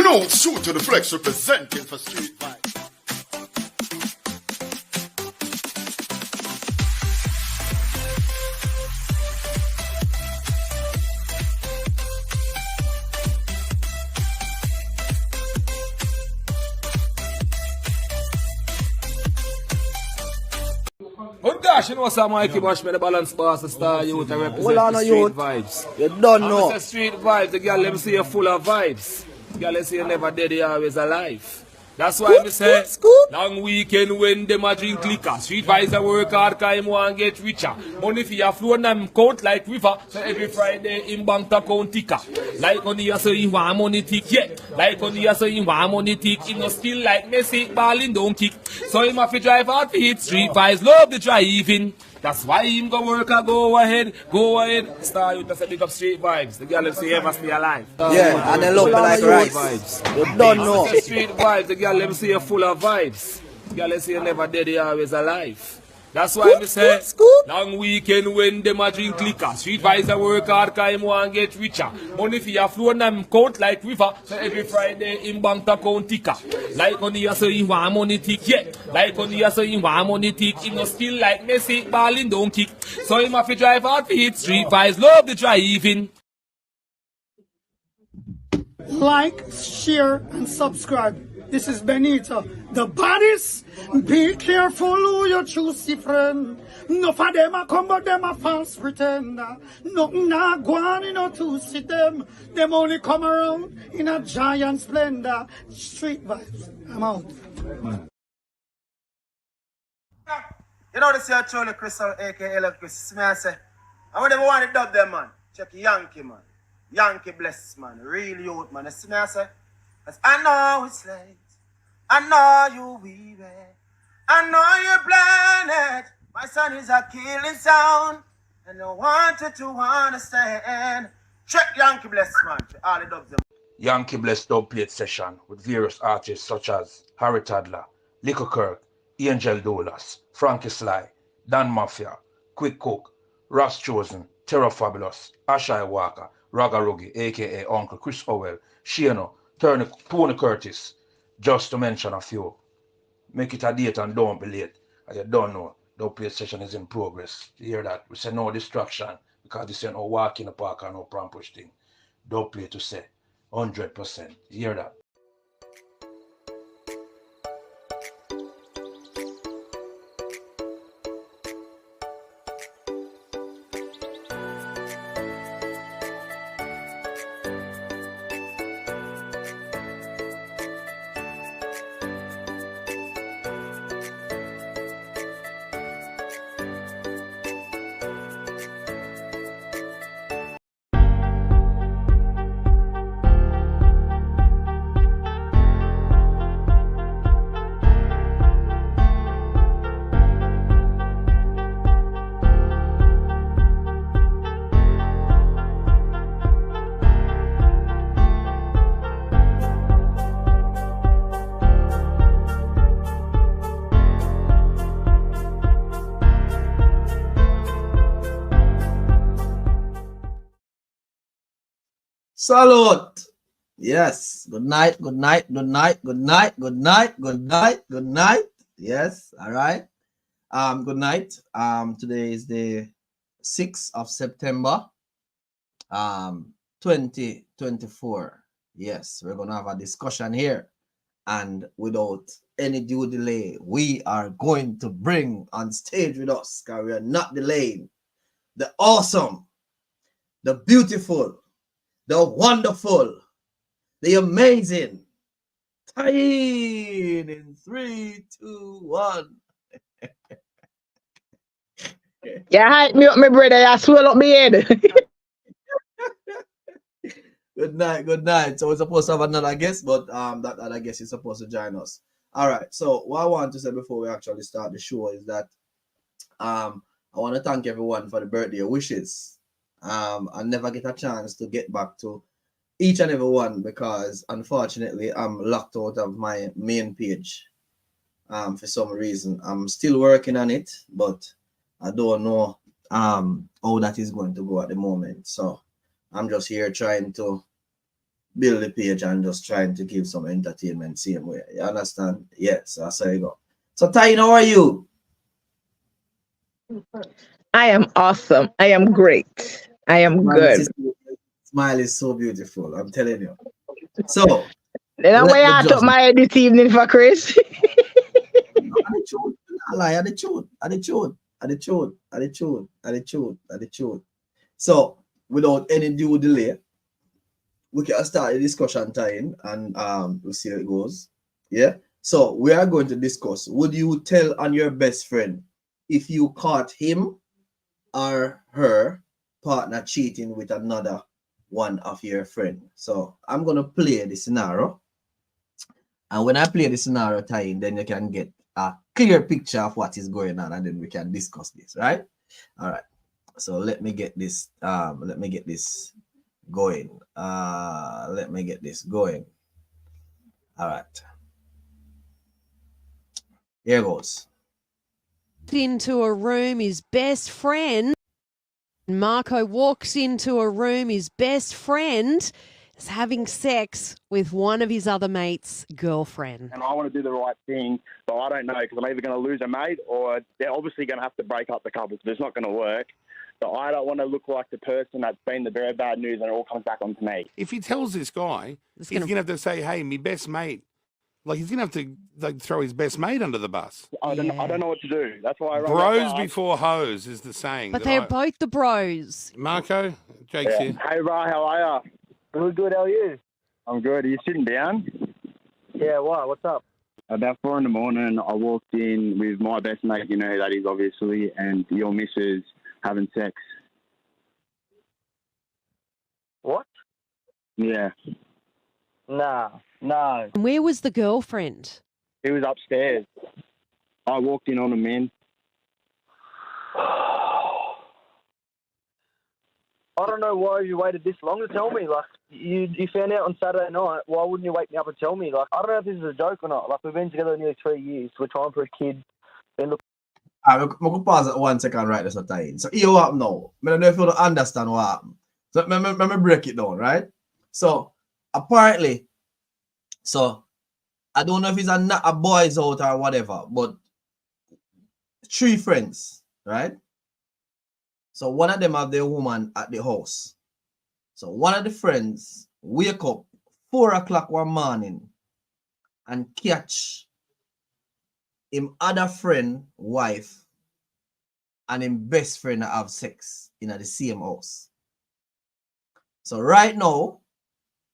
know, shoot to the flex representing for street vibes. Oh gosh, you know some Mikey Bush, me the balance boss, the star youth, I represent Hold on, the street youth. vibes. You don't know. I'm street vibes, the girl them see you full of vibes. The girl them see you never dead, you always alive. That's why me say, Scoop. long weekend when them a drink liquor. Street vibes a work hard, cause him want get richer. Money for your flow and them count like river. So every Friday in bank account ticker. Like on the so he want money tick, yeah. Like on the so he want money tick. He no still like Messi, balling don't kick. So him have to drive hard for it. Street vibes love the driving. That's why him go work and go ahead. Star youth, that's a big up street vibes. The girl them say ever stay alive. Yeah, and they look like rice. You don't know. Street vibes, the girl them say you're full of vibes. The girl them say you're never dead, you're always alive. That's why me say, long weekend when them a drink liquor. Street vibes a work hard, cause him want get richer. Money for your flow and them count like river. So every Friday in bank account ticker. Like on the so he want money tick, yeah. Like on the so he want money tick. He no still like Messi, balling don't kick. So him have to drive hard for it. Street vibes love the driving. Like, share, and subscribe. This is Benito, the baddest. Be careful who you choose, your friend. No for them a come, but them a false pretender. Nothing na go on, you know, to see them. Them only come around in a giant splendor. Street vibes. I'm out. You know this here Charlie Crystal, aka Love Chris. Me I say, I want them want to dub them, man. Check Yankee, man. Yankee bless, man. Real youth, man. You see me I say, I know it's late. I know you weary. I know you're blinded. My son is a killing sound. And I want you to understand. Check Yankee bless, man. All the dubs them. Yankee Bless dub plate session with various artists such as Harry Tadler, Lico Kirk, Angel Dolas, Frankie Sly, Dan Mafia, Quick Cook, Ross Chosen, Terror Fabulous, Ashai Walker, Raga Ruggy, aka Uncle Chris Howell, Shano, Tony Curtis, just to mention a few. Make it a date and don't be late. As you don't know, the play session is in progress. You hear that? We say no distraction because this ain't no walk in the park or no pram push thing. Don't play to say 100%. You hear that? Salute. Yes. Good night. Good night. Good night. Good night. Good night. Good night. Good night. Yes. All right. Good night. Today is the 6th of September. 2024. Yes, we're gonna have a discussion here. And without any due delay, we are going to bring on stage with us, because we are not delaying, the awesome, the beautiful, the wonderful, the amazing, Tyne in 3, 2, 1. Yeah, hype me up, my brother. You swell up my head. Good night, good night. So we're supposed to have another guest, but that other guest is supposed to join us. All right. So what I want to say before we actually start the show is that I want to thank everyone for the birthday wishes. I never get a chance to get back to each and every one because unfortunately I'm locked out of my main page for some reason. I'm still working on it, but I don't know how that is going to go at the moment. So I'm just here trying to build the page and just trying to give some entertainment same way. You understand? Yes, that's how you go. So Ty, how are you? I am awesome. I am great. I am Man, good. smile is so beautiful. I'm telling you. So Then I'm let way me out of just my head this evening for Chris. Attitude. So without any due delay, we can start the discussion time and we'll see how it goes. Yeah. So we are going to discuss. Would you tell on your best friend if you caught him or her partner cheating with another one of your friend? So I'm gonna play the scenario. And when I play the scenario time, then you can get a clear picture of what is going on, and then we can discuss this, right? All right. So let me get this going. Let me get this going. All right. Here goes. Into a room, his best friend. Marco walks into a room, his best friend is having sex with one of his other mates' girlfriend. And I want to do the right thing, but I don't know because I'm either going to lose a mate or they're obviously going to have to break up the couple because it's not going to work. So I don't want to look like the person that's been the very bad news and it all comes back onto me. If he tells this guy, he's going to have to say, hey, me best mate. Like, he's going to have to like throw his best mate under the bus. I don't know what to do. That's why I run Bros before hoes is the saying. But they're both the bros. Marco, Jake's here. Hey, Ra, how are you? Good, how are you? I'm good. Are you sitting down? Yeah, why? What's up? About 4 a.m, I walked in with my best mate, you know who that is, obviously, and your missus having sex. What? Yeah. No. And where was the girlfriend? He was upstairs. I walked in on him, man. I don't know why you waited this long to tell me. Like, you found out on Saturday night. Why wouldn't you wake me up and tell me? Like, I don't know if this is a joke or not. Like, we've been together nearly 3 years. We're trying for a kid. Then look. I'm going to pause it 1 second right this time. So here what now? I don't know if you don't understand what happened. So let me break it down, right? So apparently, so I don't know if it's a boys out or whatever, but 3 friends, right? So one of them have their woman at the house. So one of the friends wake up 4 o'clock one morning and catch him other friend wife and him best friend have sex in the same house. So right now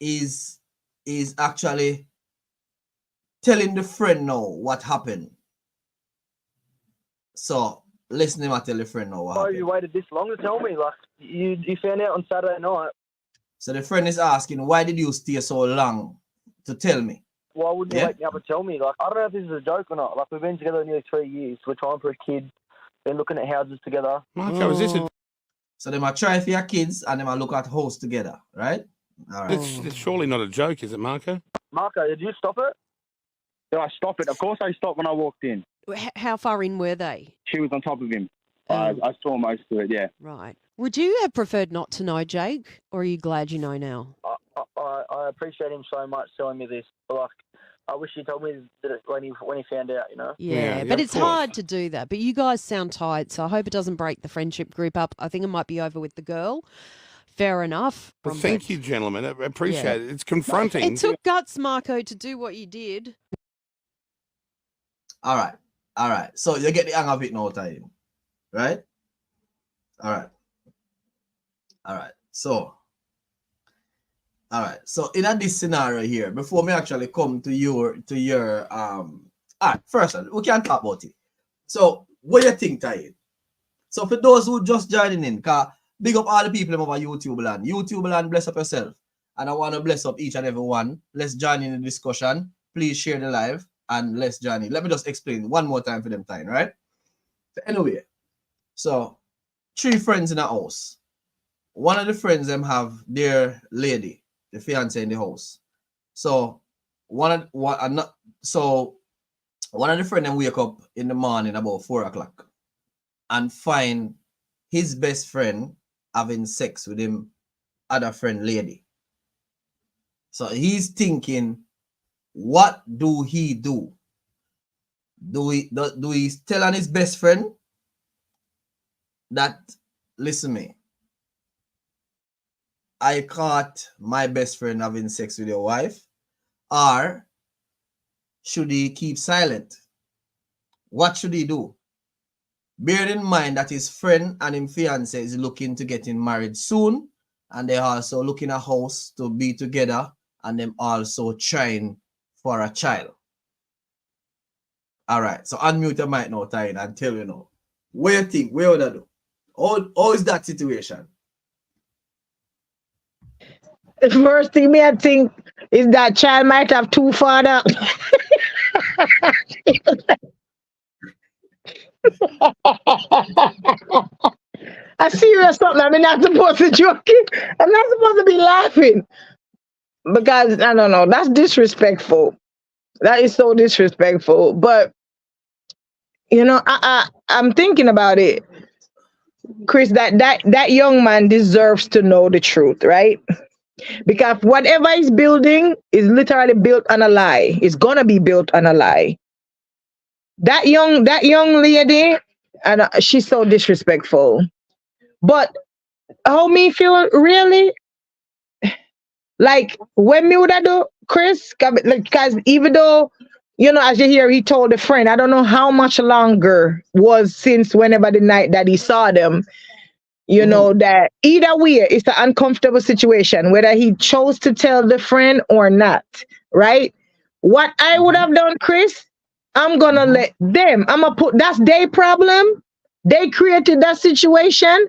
is actually telling the friend now what happened. So listen him and tell the friend now what happened. Why you waited this long to tell me? Like, you found out on Saturday night. So the friend is asking, why did you stay so long to tell me? Why wouldn't you wake me up and tell me? Like, I don't know if this is a joke or not. Like, we've been together nearly 3 years. We're trying for a kid. Been looking at houses together. Marco, is this a... So they might try for your kids and they might look at house together, right? All right. It's surely not a joke, is it, Marco? Marco, did you stop it? Did I stop it? Of course I stopped when I walked in. How far in were they? She was on top of him. I saw most of it, yeah. Right. Would you have preferred not to know, Jake, or are you glad you know now? I appreciate him so much telling me this. But like, I wish he told me that when he found out, you know. Yeah, but it's hard to do that. But you guys sound tight, so I hope it doesn't break the friendship group up. I think it might be over with the girl. Fair enough. Well, thank you, gentlemen. I appreciate it. It's confronting. It took guts, Marco, to do what you did. All right. So you get the hang of it now, time. Right? All right. So in this scenario here, before me actually come to your first we can talk about it. So what do you think, Ty? So for those who just joining in, big up all the people over YouTube land, bless up yourself. And I want to bless up each and every one. Let's join in the discussion. Please share the live and let's join in. Let me just explain one more time for them time, right? So anyway, so 3 friends in a house. One of the friends them have their lady, the fiance in the house. So one of the friends them wake up in the morning about 4 o'clock and find his best friend having sex with him other friend lady. So he's thinking, what do he do? Do he tell on his best friend that, listen me, I caught my best friend having sex with your wife? Or should he keep silent? What should he do? Bear in mind that his friend and his fiance is looking to getting married soon, and they're also looking a house to be together, and them also trying for a child. All right, so unmute your mic now, Tyne, and tell you now. What you think? What would I do? How is that situation? The first thing me I think is that child might have two fathers. A serious something. I'm not supposed to joke it. I'm not supposed to be laughing. Because I don't know, that's disrespectful. That is so disrespectful. But you know, I'm thinking about it, Chris. That young man deserves to know the truth, right? Because whatever he's building is literally built on a lie. It's gonna be built on a lie. That young lady, and she's so disrespectful. But how me feel really like when me would I do, Chris? Because even though, you know, as you hear, he told a friend, I don't know how much longer was since whenever the night that he saw them, you know, that either way, it's an uncomfortable situation, whether he chose to tell the friend or not, right? What I would have done, Chris, I'm gonna let them, I'm gonna put, that's their problem. They created that situation.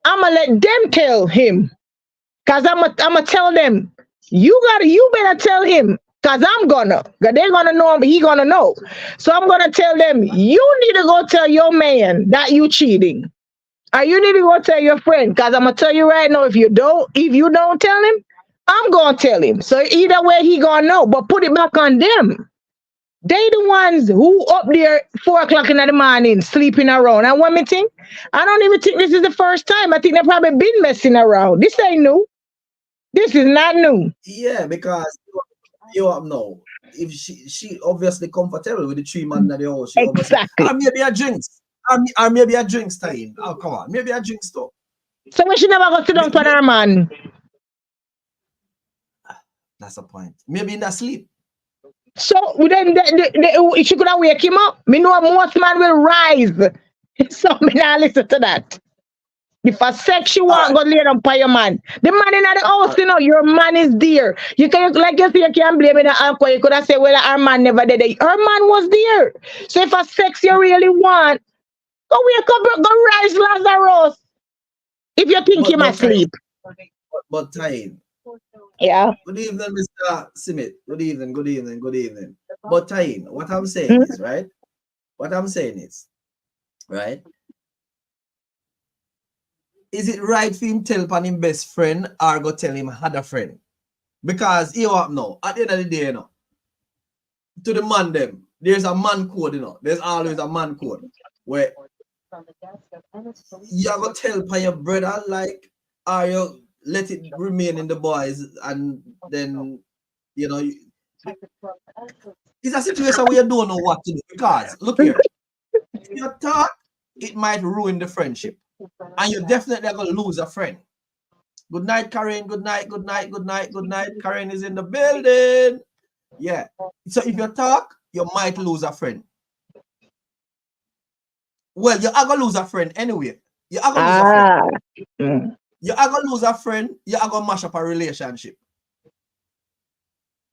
I'm gonna let them tell him. Cause I'm gonna tell them, you better tell him. Cause I'm gonna, cause they're gonna know, he gonna know. So I'm gonna tell them, you need to go tell your man that you cheating. Or you need to go tell your friend. Cause I'm gonna tell you right now, if you don't tell him, I'm gonna tell him. So either way he gonna know, but put it back on them. They the ones who up there 4 o'clock in the morning sleeping around. And one me think, I don't even think this is the first time. I think they probably been messing around. This ain't new. This is not new. Yeah, because you know, if she obviously comfortable with the 3 man in the house, she exactly. Or maybe a drinks. Or maybe a drinks time. Oh, come on. Maybe a drinks too. So when she never go sit down for her man. That's the point. Maybe in that sleep. So then she could have wake him up. Me know most man will rise. So me not listen to that. If a sex you want, go lay down by your man. The man in the house, you know, your man is there. You can, like you say, you can't blame it on alcohol. You could have said, well, our man never did it. Her man was there. So if a sex you really want, go wake up, go rise Lazarus. If you think he must sleep. But time. Yeah. Good evening, Mr. Simit. Good evening. But time, what I'm saying is, right? What I'm saying is, right? Is it right for him tell upon him best friend or go tell him other friend? Because you know now, at the end of the day, you know, to the man them, there's a man code, you know. There's always a man code where you are gonna tell upon your brother, like, or you let it remain in the boys, and then you know it's a situation where you don't know what to do. Because look here, if you talk, it might ruin the friendship. And you're definitely gonna lose a friend. Good night, Karen. Good night. Karen is in the building. Yeah. So if you talk, you might lose a friend. Well, you are gonna lose a friend anyway. You are gonna lose a friend. You are gonna lose a friend. You are gonna mash up a relationship.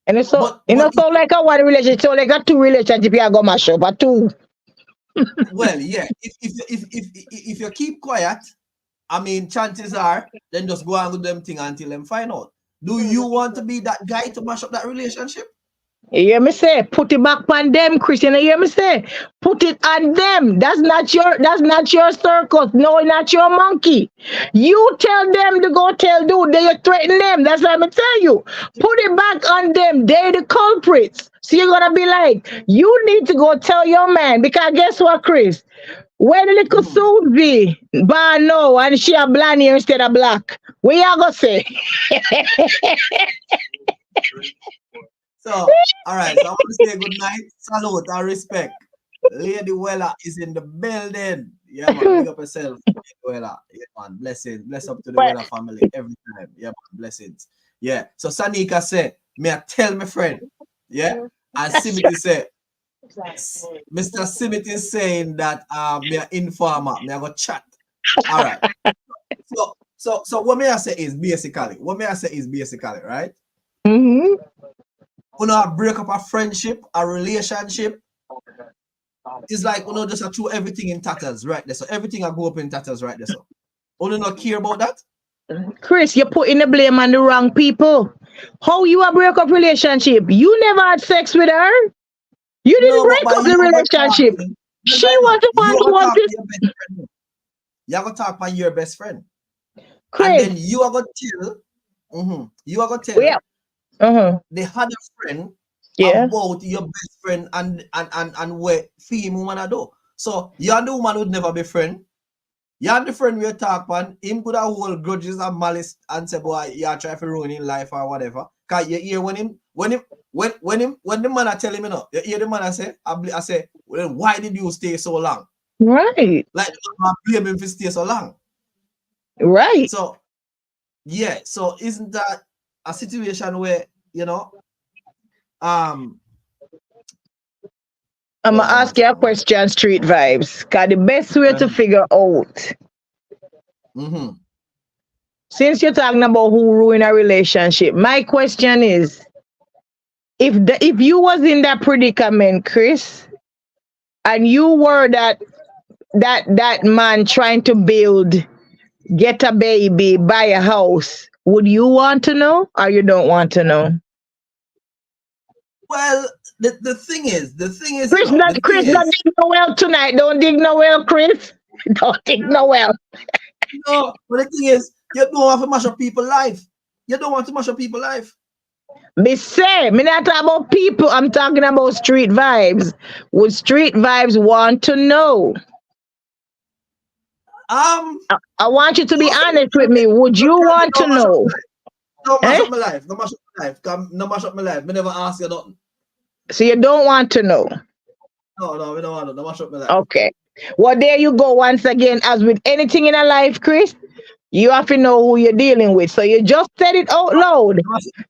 And it's so, so like a one relationship, so like a two relationship, you are gonna mash up a two. Well, yeah. If you keep quiet, I mean, chances are, then just go on with them thing until them find out. Do you want to be that guy to mash up that relationship? You hear me say, put it back on them, Christian. You hear me say, put it on them. That's not your circus. No, not your monkey. You tell them to go tell dude, they threaten them. That's what I'm tell you. Put it back on them. They're the culprits. So you're gonna be like, you need to go tell your man, because guess what, Chris? When little Susie born now and she a blonde here instead of black, what you gonna say? So, all right. So I want to say good night, salute, and respect. Lady Weller is in the building. Yeah, man. Big up yourself, Lady Weller. Yeah, man. Blessings. Bless up to the Weller family every time. Yeah, man. Blessings. Yeah. So Sanika said, may I tell my friend? Yeah. And Simity said, Mr. Simity is saying that me a informer. Me I go chat. All right. So what may I say is basically, right? Mm-hmm. You know, break up a friendship, a relationship. It's like, you know, just throw everything in tatters right there. So everything I go up in tatters right there. So you not care about that? Chris, you're putting the blame on the wrong people. How you a break up relationship? You never had sex with her. You didn't No, but break by up you the go relationship. talking, She was the one you who go talk to wanted. your best friend. You are gonna talk by your best friend. Chris. And then you are gonna tell, you are gonna tell Yeah. the other friend Yeah. about your best friend and what female woman I do. So you and the woman would never be friend. You and the friend we talk on, him could have hold grudges and malice and say, boy, you try to ruin his life or whatever. Cause you hear when the man I tell him, you know, you hear the man I say, well, why did you stay so long? Right. Like I blame him for stay so long. Right. So yeah, so isn't that a situation where, you know, I'm gonna ask you a question, Street Vibes. Cause the best way to figure out, since you're talking about who ruined a relationship, my question is, if you was in that predicament, Chris, and you were that man trying to get a baby, buy a house, would you want to know or you don't want to know? well, the thing is, Chris, not dig no well tonight. Don't dig no well, Chris. Don't dig no well. No, but the thing is, you don't want to mash up people's life. You don't want to mash up people's life. Me say, me not talking about people. I'm talking about Street Vibes. Would Street Vibes want to know? I want you to be honest with me. Would you want to know? Don't mash up my life. Don't mash up my life. No mash up my life. Me never ask you nothing. So you don't want to know? No, we don't want to. Don't mash up my life. Okay. Well, there you go. Once again, as with anything in a life, Chris, you have to know who you're dealing with. So you just said it out loud.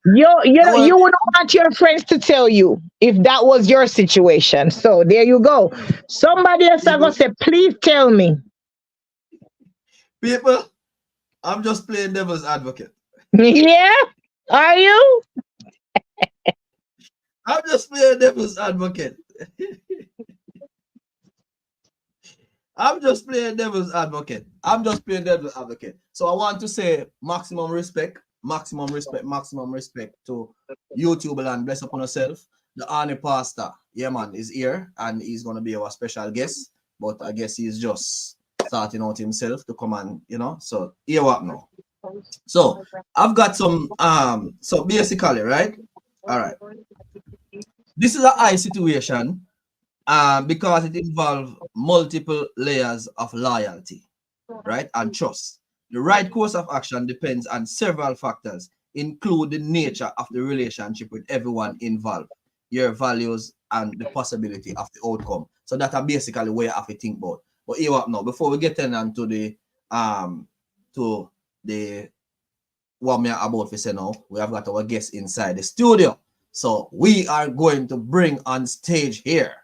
You would want your friends to tell you if that was your situation. So there you go. Somebody else is going to say, please tell me. People, I'm just playing devil's advocate. Yeah? Are you? I'm just playing devil's advocate. I'm just playing devil's advocate. So I want to say maximum respect to YouTube and bless upon yourself. The Arnie Pastor, yeah man, is here and he's gonna be our special guest. But I guess he's just starting out himself to come and, you know, so here what now. So I've got some so basically, right? All right. This is a high situation because it involves multiple layers of loyalty, right, and trust. The right course of action depends on several factors, including the nature of the relationship with everyone involved, your values, and the possibility of the outcome. So that's basically where I have to think about. But here what now, before we get into the what we are about to say now, we have got our guests inside the studio. So we are going to bring on stage here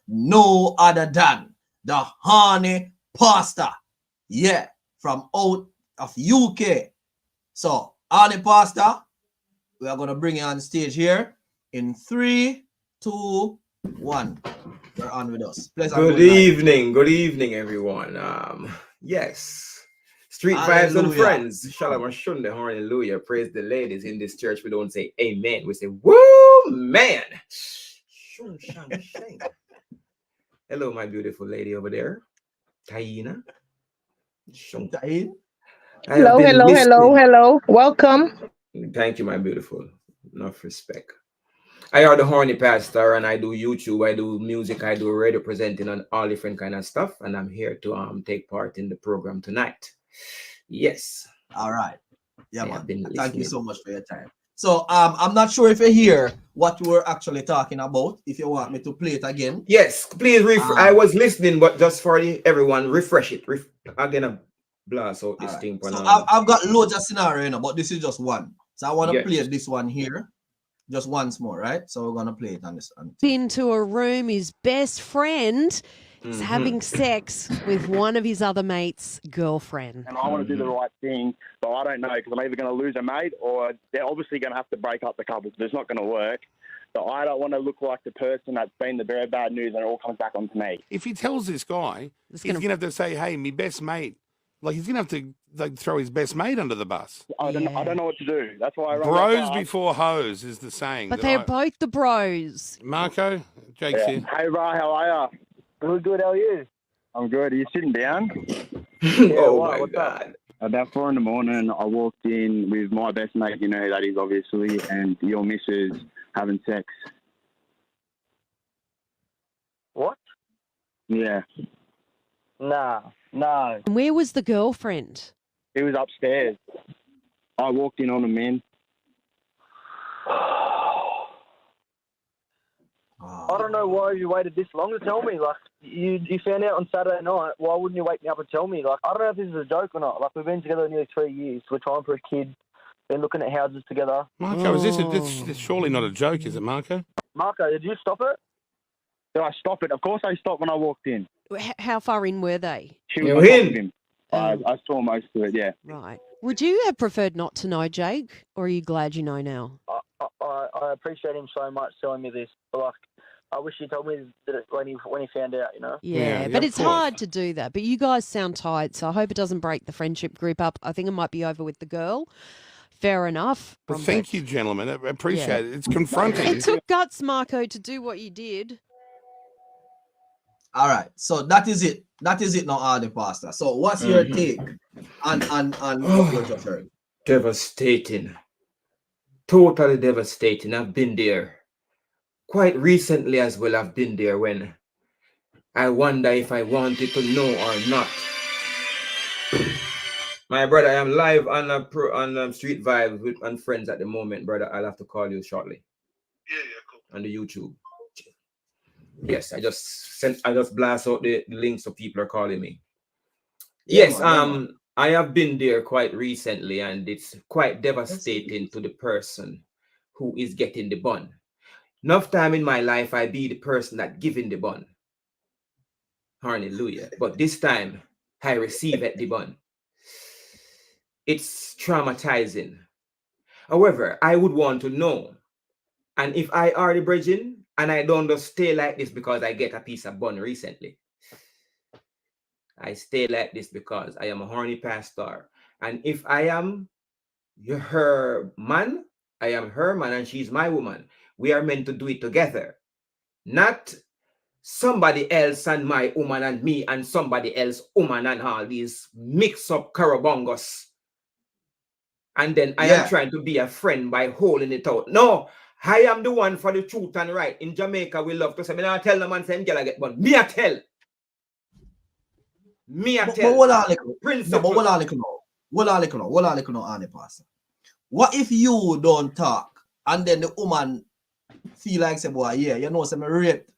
no other than the Honey Pastor. Yeah, from out of UK. So, Honey Pastor, we are going to bring you on stage here in 3, 2, 1. You're on with us. Good evening, everyone. Yes. Street Vibes and Friends. Shalom Shunde, hallelujah. Praise the ladies in this church. We don't say amen. We say, woo, man. Hello, my beautiful lady over there, Taina. Hello. Welcome. Thank you, my beautiful. Enough respect. I are the Horny Pastor, and I do YouTube, I do music, I do radio presenting on all different kind of stuff, and I'm here to take part in the program tonight. Yes. All right. Yeah, man. Thank you so much for your time. So I'm not sure if you hear what we're actually talking about. If you want me to play it again. Yes, please I was listening, but just for everyone, refresh it. I'm gonna blast out this thing. So I've got loads of scenario, but this is just one. So I want to play this one here. Just once more, right? So we're gonna play it on this one. Into a room, his best friend is having sex with one of his other mates' girlfriend. And I want to do the right thing, but I don't know because I'm either going to lose a mate or they're obviously going to have to break up the couple because it's not going to work. But I don't want to look like the person that's been the very bad news and it all comes back onto me. If he tells this guy, he's going to have to say, hey, me best mate. Like, he's going to have to throw his best mate under the bus. I don't know what to do. That's why I run Bros before hoes is the saying. But they're both the bros. Marco, Jake's here. Hey, Ra, how are you? Good, how are you? I'm good. Are you sitting down? My God. About 4 a.m, I walked in with my best mate, you know who that is, obviously, and your missus having sex. What? Yeah. No. And where was the girlfriend? He was upstairs. I walked in on him, man. I don't know why you waited this long to tell me. Like, you found out on Saturday night. Why wouldn't you wake me up and tell me? Like, I don't know if this is a joke or not. Like, we've been together nearly 3 years. We're trying for a kid. Been looking at houses together. Marco, is this surely not a joke, is it, Marco? Marco, did you stop it? Did I stop it? Of course I stopped when I walked in. How far in were they? She was on top of him. I saw most of it, yeah. Right. Would you have preferred not to know, Jake, or are you glad you know now? I appreciate him so much telling me this. But, like, I wish he told me that when he found out, you know? Yeah, but it's hard to do that. But you guys sound tight, so I hope it doesn't break the friendship group up. I think it might be over with the girl. Fair enough. Well, thank you, gentlemen. I appreciate it. It's confronting. It took guts, Marco, to do what you did. All right, so that is it. That is it now, the pastor. So what's your take on what you just heard? Devastating. Totally devastating. I've been there. Quite recently as well, I've been there when I wonder if I wanted to know or not. My brother, I am live on Street Vibes with and friends at the moment, brother. I'll have to call you shortly. Yeah, cool. On the YouTube. Yes, I just blast out the link so people are calling me. Yes, I have been there quite recently and it's quite devastating to the person who is getting the bun. Enough time in my life I be the person that giving the bun. Hallelujah. But this time I receive at the bun. It's traumatizing. However, I would want to know. And if I are the virgin and I don't just stay like this because I get a piece of bun recently. I stay like this because I am a horny pastor. And if I am her man, I am her man and she's my woman. We are meant to do it together. Not somebody else and my woman and me and somebody else woman and all these mix up carabongos. And then I am trying to be a friend by holding it out. No, I am the one for the truth and right. In Jamaica, we love to say, I tell the man, say, girl, I get one. Me, I tell. Me, I tell. But what are the pastor? What if you don't talk and then the woman feel like, say, boy, yeah, you know, say, me rape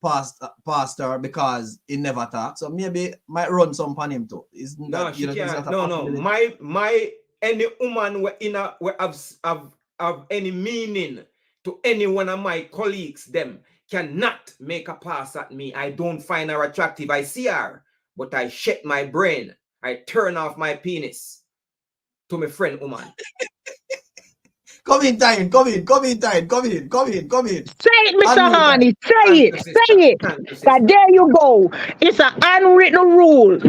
pastor because he never talks. So maybe might run some on him too. Isn't no, that, she can't. No. My any woman have any meaning to any one of my colleagues, them cannot make a pass at me. I don't find her attractive. I see her, but I shake my brain. I turn off my penis to my friend woman. Come in. Say it, Mr. Harney. Say it. That there you go. It's an unwritten rule.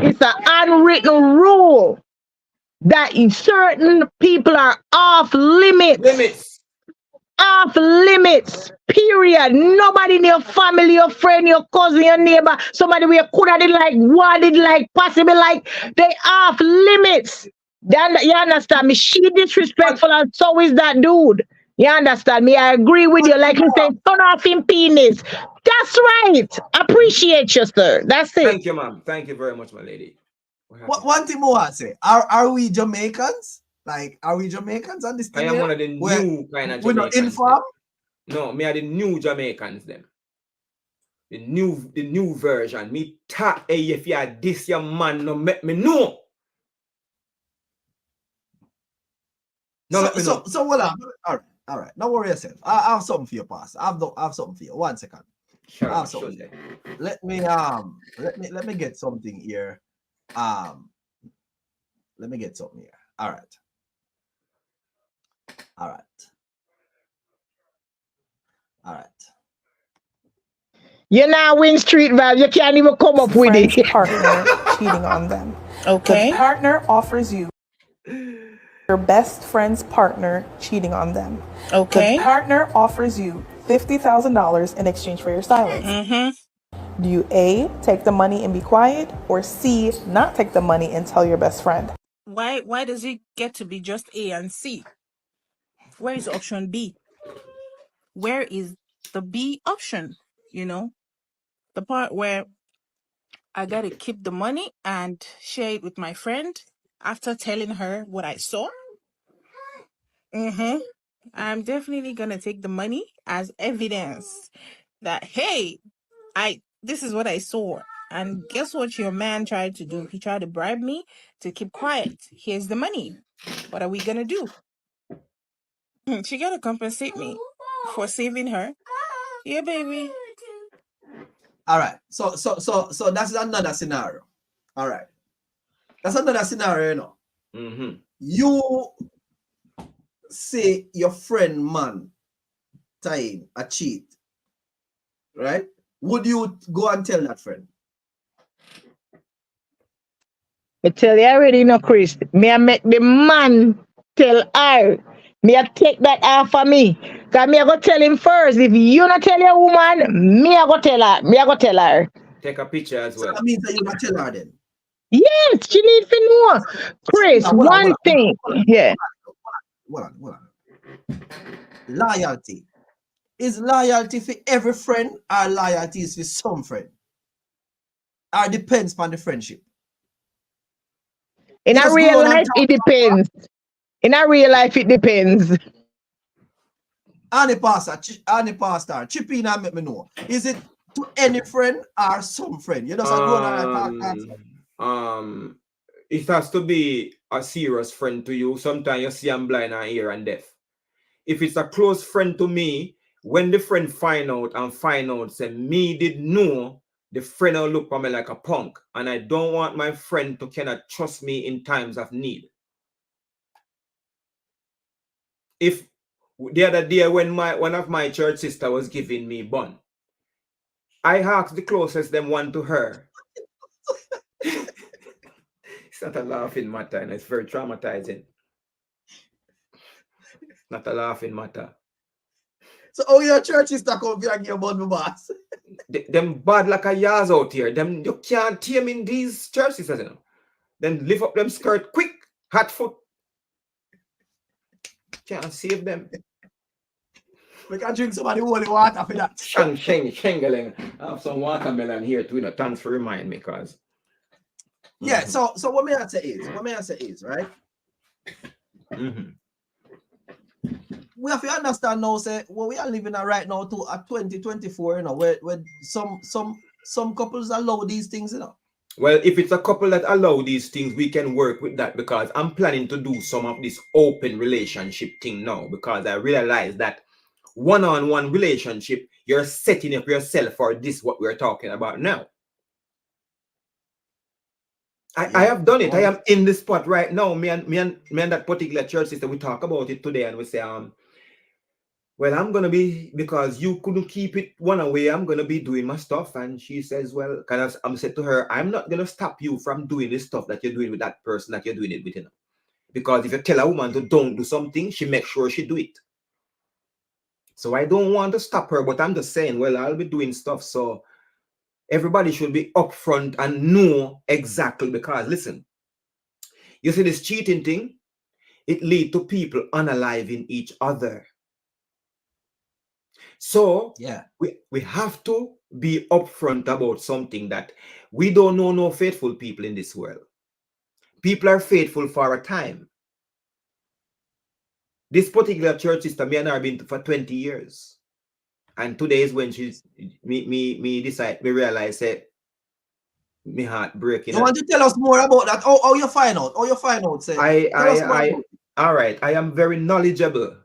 That certain people are off limits. Off limits. Period. Nobody in your family, your friend, your cousin, your neighbor, somebody we could have did like, wanted like, possibly like, they off limits. You understand me? She disrespectful and so is that dude. You understand me? I agree with you. Like you say, turn off him penis. That's right. Appreciate you, sir. That's it. Thank you, ma'am. Thank you very much, my lady. One thing more I say. Are we Jamaicans? Like, are we Jamaicans on this I thing? am one of the new kind of we're not Jamaicans. informed? No, me are the new Jamaicans them. The new version. Me ta hey if you are this your man, no make me know. No, let me know. So hold on. All right. Don't worry yourself. I have something for you, Pastor. I have something for you. 1 second. Sure, I have something. Let me get something here. Let me get something here. All right. You now win street vibe. You can't even come up with Friend's it. partner cheating on them. Okay. The partner offers you your best friend's partner cheating on them. Okay. The partner offers you $50,000 in exchange for your silence. Mm-hmm. Do you A, take the money and be quiet, or C, not take the money and tell your best friend? Why does it get to be just A and C? Where is option B? Where is the B option? You know, the part where I gotta keep the money and share it with my friend after telling her what I saw. I'm definitely gonna take the money as evidence that, hey, this is what I saw. And guess what your man tried to do? He tried to bribe me to keep quiet. Here's the money. What are we gonna do? She gotta compensate me for saving her. Yeah, baby. All right. So that's another scenario. All right. That's another scenario, you know. You say your friend man time a cheat, right? Would you go and tell that friend? I tell you already, no, Chris. Me I make the man tell her. Me I take that off of me. Cause me I go tell him first. If you not tell your woman, me I go tell her. Me I go tell her. Take a picture as well. So that means that you not tell her then. Yes, she need to know. Chris, one thing. Yeah. Hold on. Loyalty. Is loyalty for every friend or loyalty is for some friend? Or depends on the friendship? In a real life, it depends. In a real life, it depends. Any pastor, chip in and make me know. Is it to any friend or some friend? You just go on and talk. It has to be a serious friend to you. Sometimes you see I'm blind and ear and deaf. If it's a close friend to me, when the friend find out say me did know, the friend will look at me like a punk. And I don't want my friend to cannot trust me in times of need. If the other day when one of my church sister was giving me bun, I asked the closest them one to her. It's not a laughing matter, and it's very traumatizing. Not a laughing matter. So how your church sister come here and give bun my boss? Them bad like a yas out here. Them you can't tame in these church sisters, you know. Then lift up them skirt quick, hot foot. Can't save them. We can drink some of the holy water for that. Shengeling. I have some watermelon here too. You know, thanks for reminding me, cause. Yeah. So what may I say is right. We have to understand now, say what we are living right now to at 2024, you know, where some couples allow these things, you know. Well, if it's a couple that allow these things, we can work with that because I'm planning to do some of this open relationship thing now because I realize that one-on-one relationship, you're setting up yourself for this, what we're talking about now. I have done it. I am in the spot right now. Me and that particular church sister, we talk about it today and we say, well, I'm gonna be, because you couldn't keep it one away, I'm gonna be doing my stuff. And she says, well, kind of, I'm said to her, I'm not gonna stop you from doing the stuff that you're doing with that person that you're doing it with, you know. Because if you tell a woman to don't do something, she makes sure she do it. So I don't want to stop her, but I'm just saying, well, I'll be doing stuff. So everybody should be upfront and know exactly, because listen, you see this cheating thing, it leads to people unaliving each other. So yeah, we have to be upfront about something that we don't know no faithful people in this world. People are faithful for a time. This particular church sister, me and her been for 20 years. And today is when me realize that me heart breaking. You want to tell us more about that? How you find out? How you find out? Say, all right. I am very knowledgeable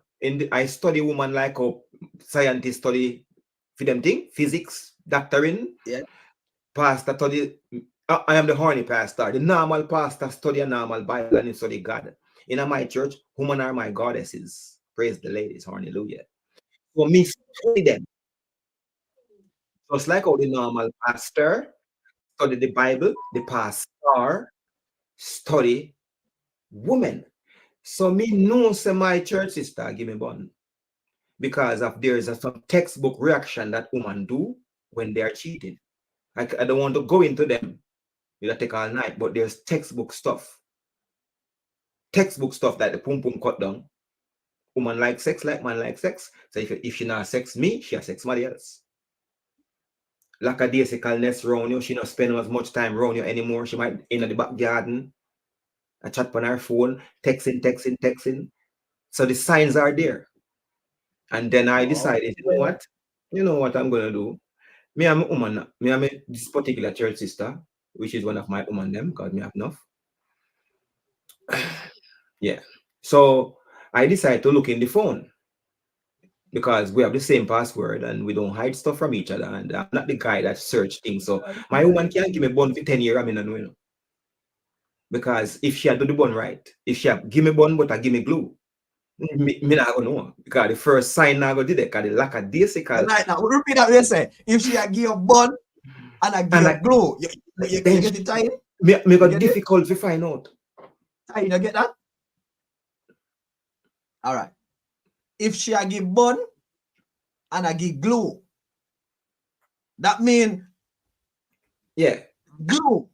I study woman like how scientists study for them thing, physics, doctoring. Yeah. Pastor study. I am the horny pastor. The normal pastor study a normal Bible and study God. In my church, women are my goddesses. Praise the ladies. Hallelujah. For me, study them. Just like how the normal pastor study the Bible, the pastor study women. So me know say my church sister give me bun. Because of there is some textbook reaction that women do when they are cheating. I don't want to go into them. It'll take all night, but there's textbook stuff. Textbook stuff that the pum pum cut down. Woman like sex, like man like sex. So if she not sex me, she has sex somebody else. Lackadaisicalness around you, she not spend as much time around you anymore. She might in the back garden, a chat on her phone, texting. So the signs are there. And then I decided, you know what I'm gonna do. Me I'm a woman. Me I'm this particular church sister, which is one of my woman them, because me have enough. Yeah. So I decided to look in the phone because we have the same password and we don't hide stuff from each other. And I'm not the guy that search things. So my woman can't give me bun for 10 years. I mean, I know. Because if she had do the bun right, if she had give me bun, but I give me glue, me not gonna know. Because the first sign I go did it, because the lackadaisical. Right now, repeat that you say. If she had give a bun and I give a glue, you get it time? Me got difficult to find out. You get that? All right. If she a give bun and I give glue, that mean glue.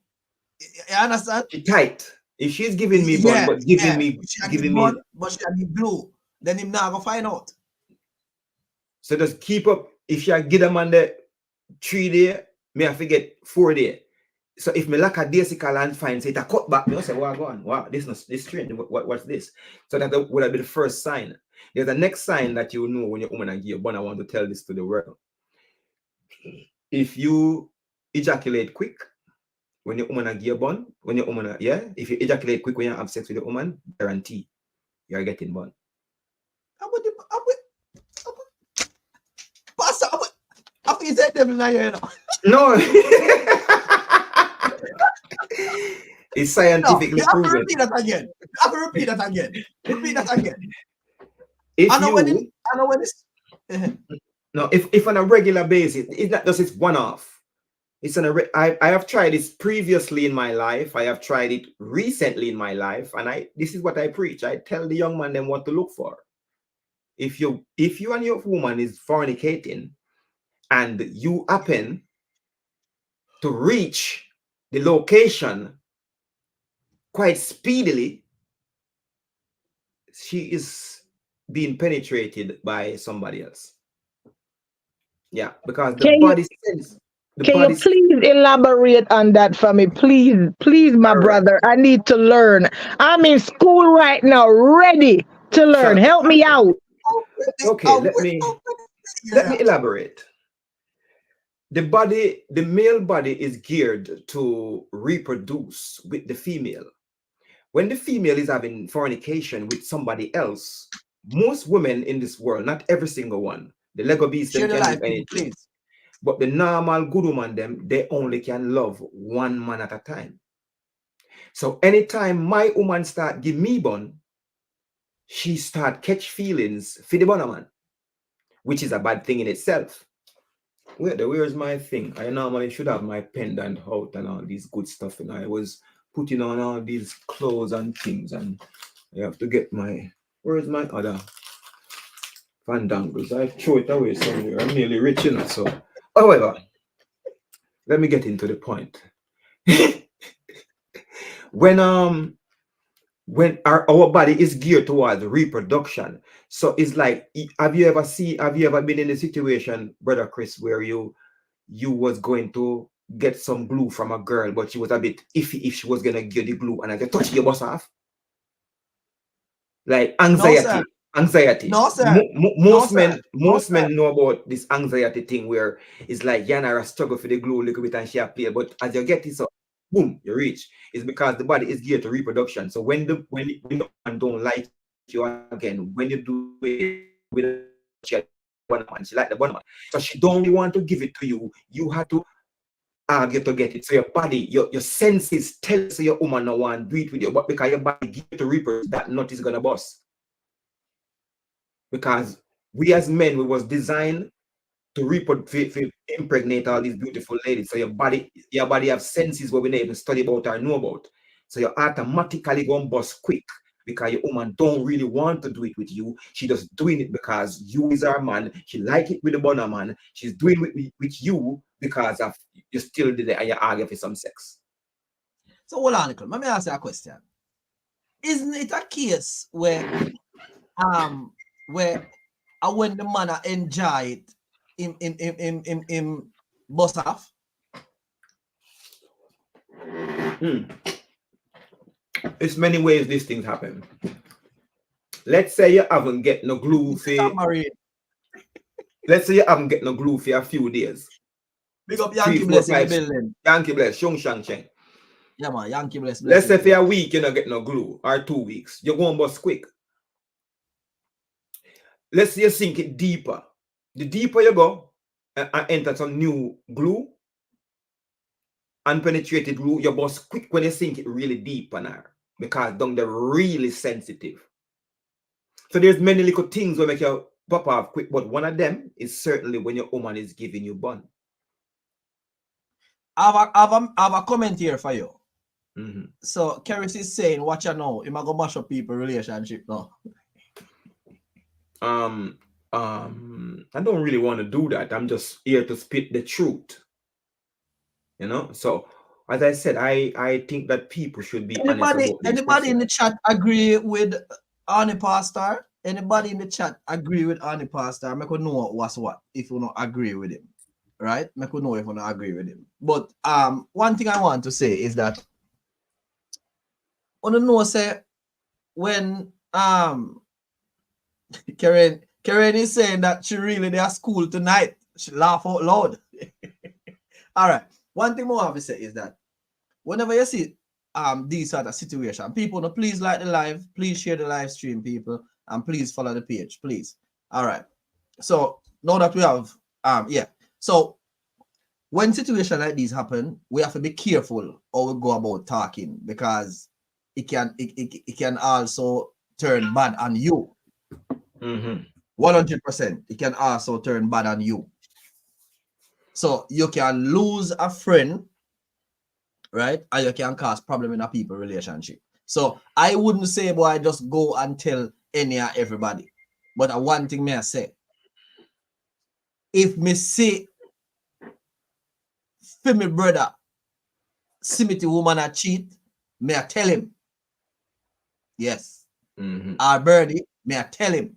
You understand? She tight. If she's giving me bun, but giving me bun, but she a give glue, then him not gonna find out. So just keep up. If she a give them on the 3 day, me I forget 4 day. So if me lackadaisical and find say it a cut back, me I say, wow, go on. Wow, this strange. What's this? So that would have been the first sign. There's the next sign that you know when your woman and give bun. I want to tell this to the world. If you ejaculate quick when your woman and give bun, when your woman, if you ejaculate quick when you have sex with your woman, guarantee you're getting bun. Pastor, I think you said them now, you know. No. It's scientifically proven. I have to repeat that again. Repeat that again. If on a regular basis, it's not just it's one off. It's I have tried this previously in my life. I have tried it recently in my life, and this is what I preach. I tell the young man them what to look for. If you and your woman is fornicating, and you happen to reach the location quite speedily, she is being penetrated by somebody else. Yeah, because the body sense. Can you please elaborate on that for me? Please, my brother. I need to learn. I'm in school right now, ready to learn. Help me out. Okay, let me elaborate. The male body is geared to reproduce with the female. When the female is having fornication with somebody else, most women in this world, not every single one, the Lego beast them can do anything. But the normal good woman them, they only can love one man at a time. So anytime my woman start give me bun, she start catch feelings for the bun man, which is a bad thing in itself. Where's my thing? I normally should have my pendant out and all these good stuff, and I was putting on all these clothes and things, and I have to get my. Where's my other fandangles? I throw it away somewhere. I'm nearly rich enough, so. However, let me get into the point. When our body is geared towards reproduction, so it's like, have you ever been in a situation, Brother Chris, where you was going to get some glue from a girl, but she was a bit iffy if she was gonna give the glue, and I just touch your bus off? Like anxiety. Anxiety. No, sir. Most No, men, sir. most No, sir. men know about this anxiety thing where it's like Yana struggle for the glue a little bit and she play, but as you get it, so boom, you reach. It's because the body is geared to reproduction. So when the man don't like you again, when you do it with she like the bonnet, so she don't really want to give it to you. You have to argue to get it. So your body, your senses tell you your woman no want do it with you, but because your body geared to reproduce, that nut is gonna bust. Because we as men, we was designed to impregnate all these beautiful ladies. So your body have senses where we never even study about or know about. So you're automatically going to bust quick because your woman don't really want to do it with you. She just doing it because you is her man. She like it with the bonner man. She's doing it with you because of you still did it and you argue for some sex. So hold on, Nicole. Let me ask you a question. Isn't it a case where when the man enjoy it in bust off? It's many ways these things happen. Let's say you haven't get no glue for let's say you haven't get no glue for a few days. Big up Yankee Bless in the building. Yankee Bless, Shung Shang Cheng. Yeah, man, Yankee Bless. Let's say for a week you don't get no glue, or 2 weeks. You're going to bust quick. Let's say you sink it deeper. The deeper you go and enter some new glue, unpenetrated glue, you bust quick when you sink it really deep on her. Because down they're really sensitive. So there's many little things that make you pop off quick, but one of them is certainly when your woman is giving you bun. I have a comment here for you. So Keris is saying, watch out now, am I gonna mash up people relationship now? I don't really want to do that. I'm just here to spit the truth. You know, so as I said, I think that people should be honest about this. Anybody in the chat agree with Arnie Pastor? Anybody in the chat agree with Arnie Pastor? Make you know what's what if you don't agree with him. Right? Make you know if you don't agree with him. But one thing I want to say is that on the know say when Karen is saying that she really there school tonight. She laugh out loud. All right. One thing more I have to say is that whenever you see these sort of situation, people, no, please like the live, please share the live stream, people, and please follow the page, please. All right. So now that we have so when situations like these happen, we have to be careful how we go about talking because it can also turn bad on you. 100%. It can also turn bad on you. So you can lose a friend, right? And you can cause problem in a people relationship. So I wouldn't say, boy, just go and tell any or everybody. But one thing may I say, if me see for me brother, see me the woman a cheat, may I tell him. Yes. Our birdie, may I tell him.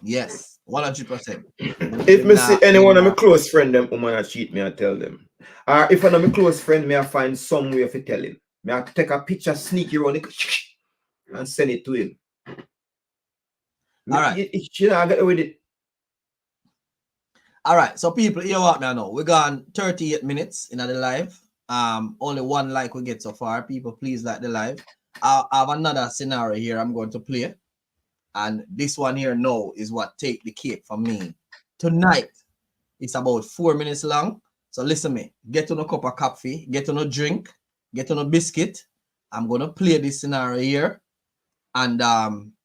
Yes, 100%. If me see anyone of my close friend, them woman a cheat, me I tell them. Or if one of my close friend, me I find some way of tell him. Me I take a picture, sneak around it, and send it to him. All right. You know, I get with it. All right, so people, hear what me I know. We're gone 38 minutes in the live. Only one like we get so far. People, please like the live. I have another scenario here I'm going to play. And this one here now is what take the cake for me. Tonight, it's about 4 minutes long. So listen me, get on a cup of coffee, get on a drink, get on a biscuit. I'm going to play this scenario here. And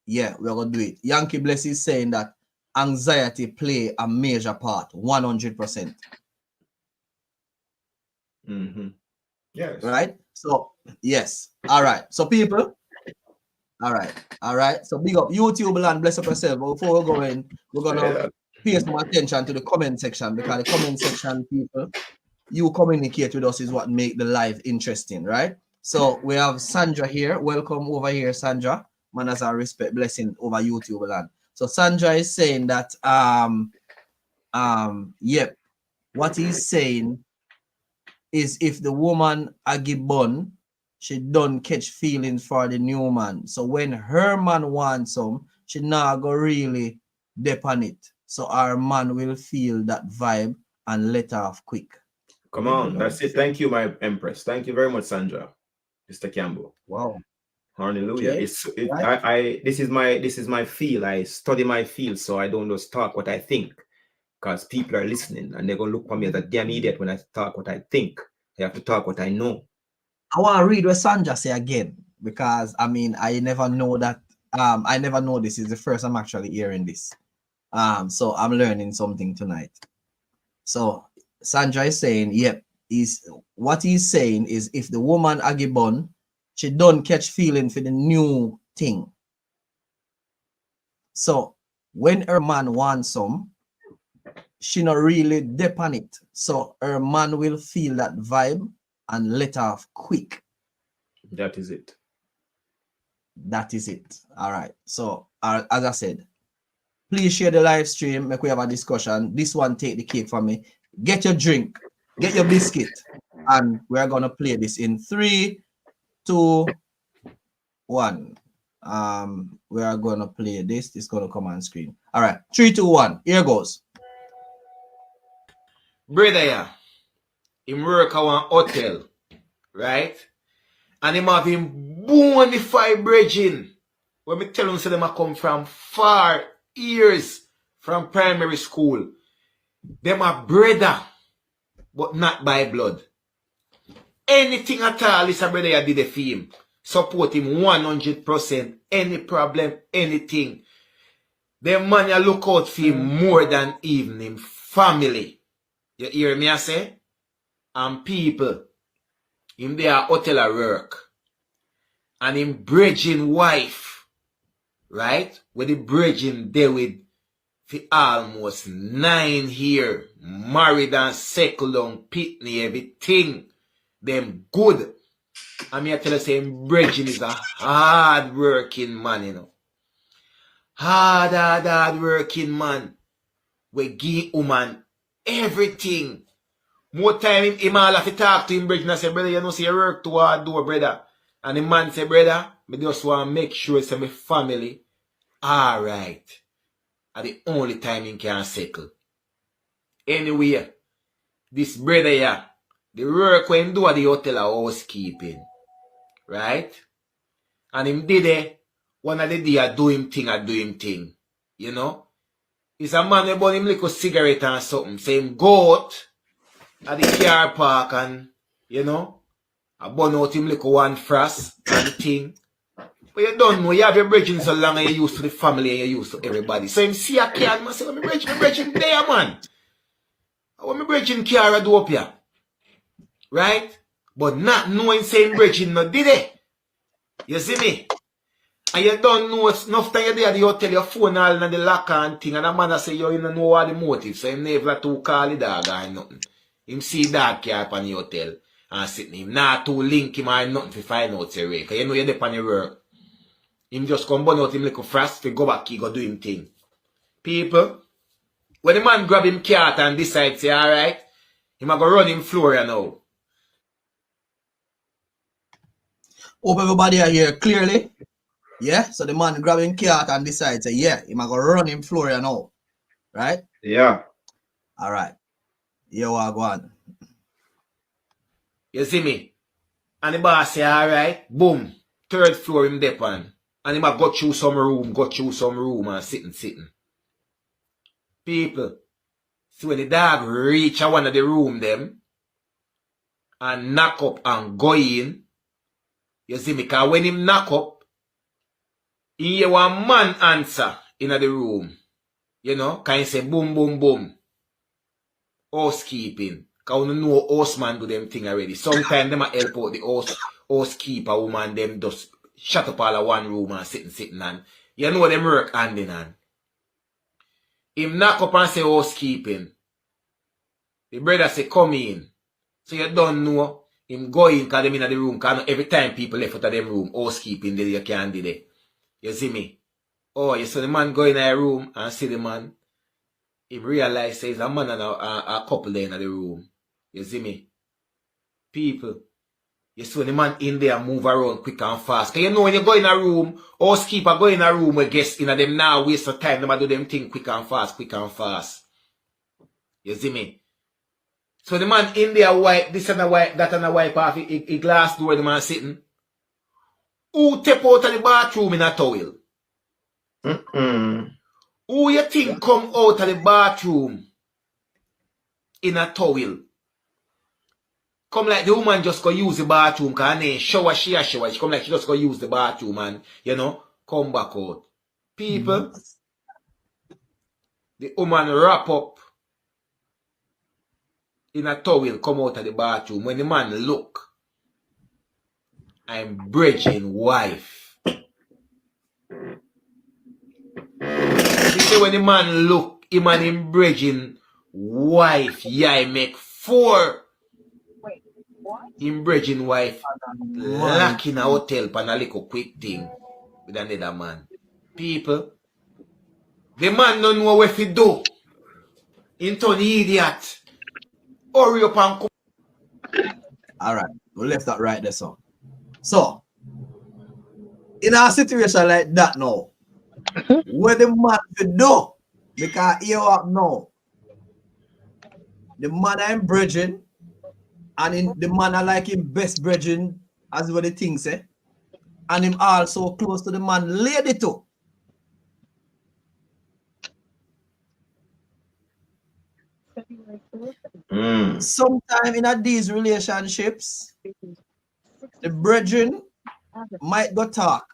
yeah, we're going to do it. Yankee Bless is saying that anxiety play a major part, 100%. Yes. Right? So, yes. All right. So, people. All right. So, big up YouTube and bless up yourself. But before we go in, we're going to pay some attention to the comment section because the comment section, people, you communicate with us is what make the live interesting, right? So, we have Sandra here. Welcome over here, Sandra. Manners and respect, blessing over YouTube land. So, Sandra is saying that, yep, what he's saying is if the woman a give bun, she don't catch feelings for the new man. So when her man wants some, she not go really dip on it. So our man will feel that vibe and let off quick. Come on, that's it. Thank you, my empress. Thank you very much, Sandra. Mr. Campbell. Wow. Hallelujah. Okay. This is my feel. I study my field, so I don't just talk what I think. Because people are listening and they're gonna look for me as a damn idiot when I talk what I think. I have to talk what I know. I want to read what Sandra say again, because I mean I never know that I never know this. Is the first I'm actually hearing this. So I'm learning something tonight. So Sandra is saying, yep, what he's saying is if the woman agibon, she don't catch feeling for the new thing. So when her man wants some, she not really dip on it. So her man will feel that vibe and let off quick. That is it. That is it. All right. So as I said, please share the live stream. Make we have a discussion. This one take the cake for me. Get your drink, get your biscuit, and we're gonna play this in 3, 2, 1. We are gonna play this. This is gonna come on screen. All right, 3, 2, 1. Here goes. Brother, yeah, him work at one hotel, right? And him have him bonafide bridging. When me tell him say them a come from far years from primary school. Them a brother, but not by blood. Anything at all is a brother you did for him. Support him 100%. Any problem, anything. Them man you look out for him more than even him family. You hear me I say? And people, him there hotel at work. And him bridging wife, right? With the bridging there with for almost 9 years. Married and settled on pitney, everything. Them good. I mean I tell you say him bridging is a hard working man, you know. Hard working man. We give woman everything. More time him all have to talk to him bridging and say, brother, you know say you work too hard, do brother. And the man say, brother, me just want to make sure say my family alright. At the only time he can settle. Anyway, this brother here, the work when him do at the hotel of housekeeping. Right? And him did it, one of the day do him thing. You know? It's a man who bought him like a cigarette and something. Say him go out at the car park and, you know, I burn out him like one frost and the thing. But you don't know, you have your bridging so long and you're used to the family and you're used to everybody. So him see a car and I say, my bridging there, man. What my bridging car I do up here? Right? But not knowing saying bridging no did it. You see me? And you don't know enough time you there the hotel your phone all in the locker and thing and the man say you don't know what the motive. So him never to call the dog or nothing. Him see dog car up on the hotel and sitting him. Not to link him or nothing to find out say Ray. Cause you know you're there on your work. Him just come burn out him like a frost to go back he go do him thing. People, when the man grab him cat and decide say alright, him a go run him floor you know. Hope everybody are here clearly. Yeah, so the man grabbing cat and decides, say, yeah, he might go run him floor you know. Right? Yeah. All right. Here we go on. You see me? And the boss say, all right, boom, 3rd floor him dep on. And he might go through some room and sitting. People, so when the dog reach one of the room them and knock up and go in, you see me? Because when him knock up, he hear one man answer in the room. You know, can you say boom, boom, boom. Housekeeping. Because you know houseman do them thing already. Sometimes them a help out the housekeeper woman, them just shut up all of one room and sitting and you know them work hand in hand. Him knock up and say housekeeping. The brother say come in. So you don't know him go in because them in the room. Because every time people left out of them room, housekeeping there you can't do that. You see me? Oh, you see the man go in a room and see the man. He realize there's a man and a couple there in the room. You see me? People, You see when the man in there move around quick and fast. Cause you know when you go in a room, housekeeper go in a room where guests in them now waste of time. Them do them thing quick and fast, quick and fast. You see me? So the man in there wipe this and a wipe that and a wipe off a glass door the man sitting. Who tap out of the bathroom in a towel? Who you think come out of the bathroom in a towel? Come like the woman just go use the bathroom because she shower, she a shower. She come like she just go use the bathroom and, you know, come back out. People, the woman wrap up in a towel, come out of the bathroom. When the man look, I'm bridging wife. He say when the man look, him and him bridging wife. Yeah, I make 4. Him bridging wife lock in a hotel pan a little quick thing with another man. People, the man don't know what to do. He turn idiot. Hurry up and come. Alright, we left that right there, so. So, in a situation like that now, what the man should do, because you up now, the man I'm bridging, and the man I like him best bridging, as what the thing say, and him also close to the man lady too. Sometime in these relationships, the brethren might go talk.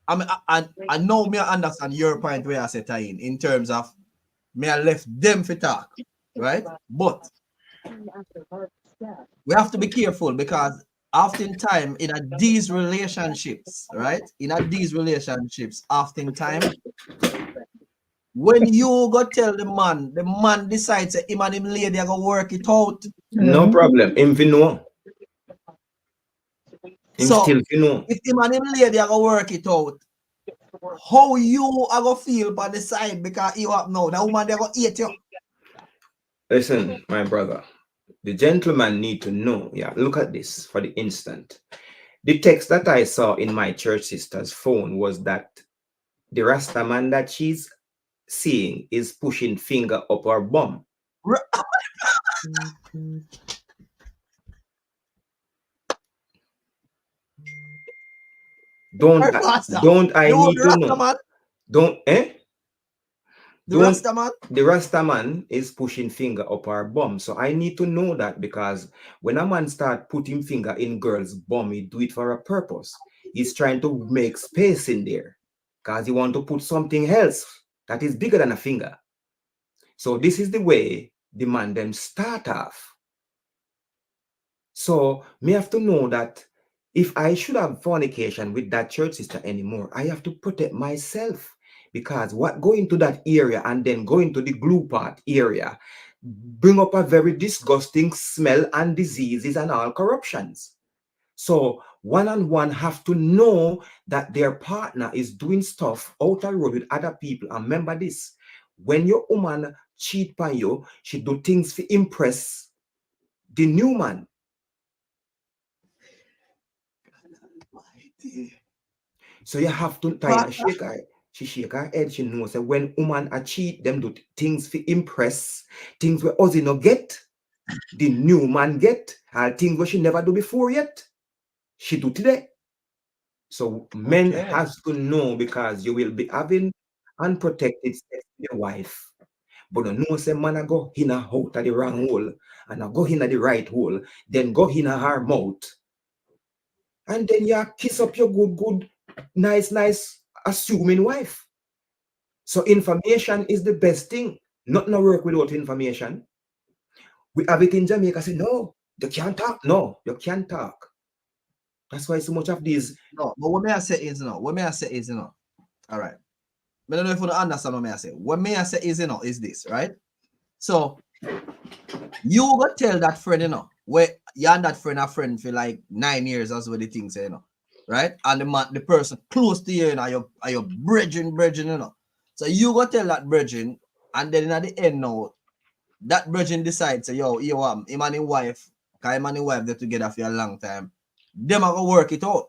I know me understand your point where I said in terms of me I left them for talk, right? But we have to be careful because oftentimes in these relationships, right? In these relationships, oftentimes when you go tell the man decides that him and him lady are gonna work it out. No problem. Him fi know. Him So still fi know. if him and him lady are gonna work it out, how you are gonna feel by the side because you up now, that woman they gonna eat you. Listen, my brother, the gentleman need to know. Yeah, look at this for the instant. The text that I saw in my church sister's phone was that the Rasta man that she's seeing is pushing finger up her bum. Don't I need to know? Man? Don't The Rasta man? The Rasta man is pushing finger up her bum. So I need to know that because when a man start putting finger in girl's bum, he do it for a purpose. He's trying to make space in there because he want to put something else that is bigger than a finger. So this is the way the man them start off. So me have to know that if I should have fornication with that church sister anymore, I have to protect myself. Because what going to that area and then going to the glue part area bring up a very disgusting smell and diseases and all corruptions. So one-on-one have to know that their partner is doing stuff out the road with other people. And remember this, when your woman cheat by you, she do things to impress the new man. So you have to shake her. She shake her head. She knows that when woman a cheat, them do things to impress, things where Ozzy no get, the new man get, and things where she never do before yet. She do today. So men has to know because you will be having unprotected sex with your wife. But you know say man a go in a out at the wrong hole and I go in at the right hole, then go in her mouth. And then you kiss up your good, nice, assuming wife. So information is the best thing. Not no work without information. We have it in Jamaica. Say, no, you can't talk. No, you can't talk. That's why so much of these. No, but what may I say is, all right. I don't know if you understand what may I say. What may I say is, is this, right? So, you go tell that friend, where you and that friend are friend for like 9 years, that's what the thing say, right? And the person close to you, are your brethren, So you go tell that brethren, and then at the end now, that brethren decides, yo, him and his wife, because him and his wife they're together for a long time. them are gonna work it out.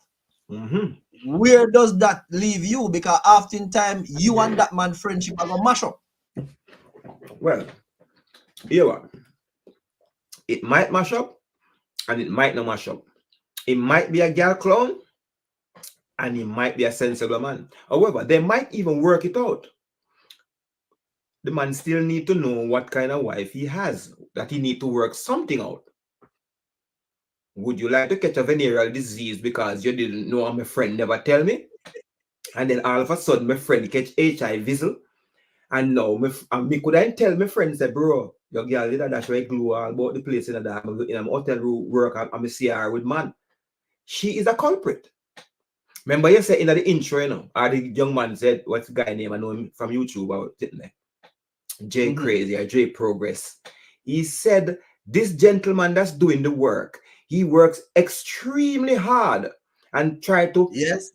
Mm-hmm. Where does that leave you? Because oftentimes you and that man friendship are gonna mash up. Well, you know what? It might mash up and it might not mash up. It might be a girl clown and he might be a sensible man. However, they might even work it out. The man still need to know what kind of wife he has, that he need to work something out. Would you like to catch a venereal disease because you didn't know and my friend never tell me? And then all of a sudden my friend catch HIV, and now me could I tell my friend say, bro, your girl did that way glue all about the place in a hotel room work and I see her with man. She is a culprit. Remember you said in the intro, you know, or the young man said, what's the guy name? I know him from YouTube about it, J Crazy or J Progress. He said, this gentleman that's doing the work, he works extremely hard and try to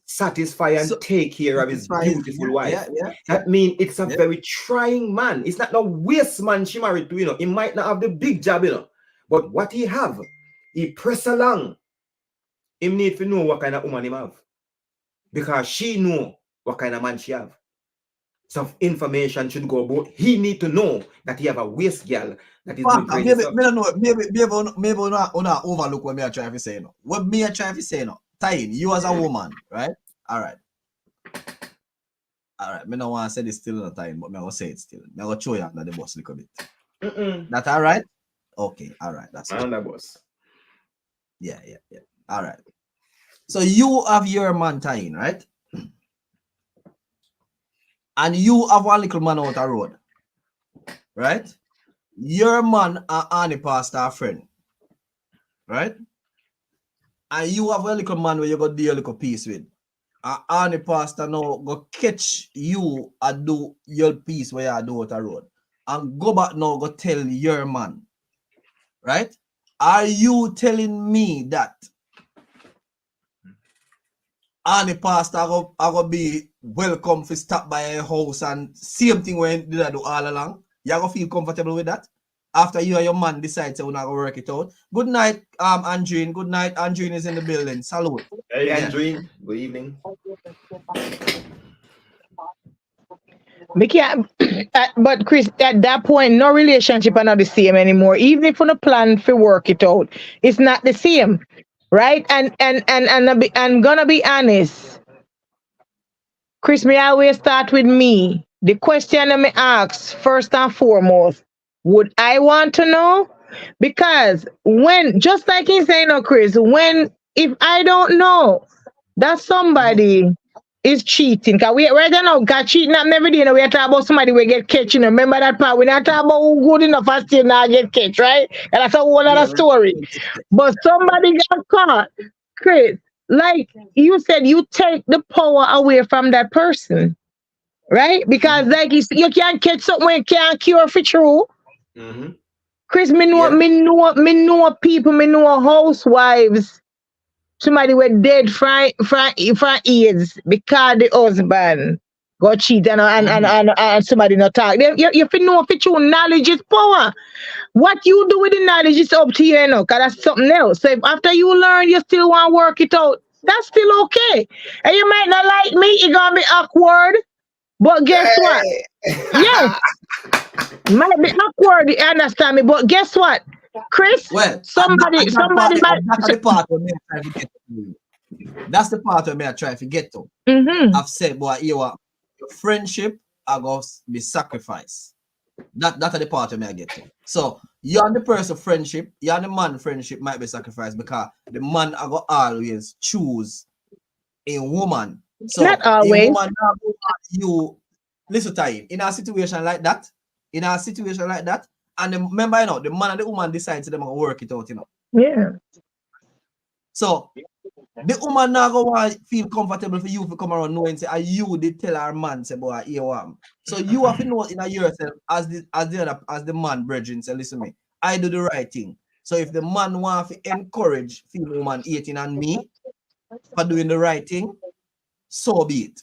satisfy and take care of his beautiful wife. That means it's a very trying man. It's not no waste man she married to, you know. He might not have the big job, you know. But what he have, he press along. He need to know what kind of woman he have. Because she know what kind of man she have. Some information should go about. He need to know that he have a waste girl that is doing crazy stuff. Maybe not overlook what me are trying to say. No. What me are trying to say, no. Tying, you as a woman, right? All right. Me don't want to say this still in the time, but me will say it still. Me will show you under the bus a little bit. That all right? Okay, all right. That's under the bus. Yeah. All right. So you have your man tying, right? And you have one little man out the road, right? Your man and Annie pastor a friend, right? And you have a little man where you got to do a little piece with. And Annie pastor now go catch you and do your piece where you do out the road. And go back now go tell your man, right? Are you telling me that Annie pastor I go be welcome to stop by your house and same thing when did I do all along? You gonna feel comfortable with that? After you and your man decide to we're not gonna work it out. Good night, Andrine. Good night. Andrine is in the building. Salute. Hey, Andrine. Good evening. But Chris, at that point, no relationship are not the same anymore. Even if you no plan to work it out, it's not the same, right? And I'm gonna be honest, Chris. Me always start with me. The question I me ask first and foremost: would I want to know? Because when, just like he's saying, no, Chris, if I don't know that somebody is cheating, because we right now got cheating up every day. We are talking about somebody we get catch. You know, remember that part? We're not talking about who good enough and still not get catch, right? And that's a whole other story. But somebody got caught, Chris. Like you said, you take the power away from that person, right? Because like you can't catch something you can't cure for true. Chris, me know people, me know housewives. Somebody were dead from AIDS because the husband got cheated and somebody not talk. You know if your knowledge is power. What you do with the knowledge is up to you, you know, because that's something else. So if after you learn you still want to work it out, that's still okay. And you might not like me, it's gonna be awkward. But guess what? Yes. Might be awkward, you understand me, but guess what? Chris, somebody that's the part where I try to get to. I've said, boy, your friendship are going to be sacrificed. That's the part where I get to. So you and the person friendship, you and the man friendship might be sacrificed because the man are going to always choose a woman. So not always. A woman you listen to him in a situation like that. And remember, you know, the man and the woman decide to them to work it out, you know. Yeah. So the woman now go want feel comfortable for you to come around knowing say, you did tell our man say, boy, here I am. So you have to know in yourself as the man, brethren, say, listen to me, I do the right thing. So if the man want to encourage female woman eating on me for doing the right thing, so be it.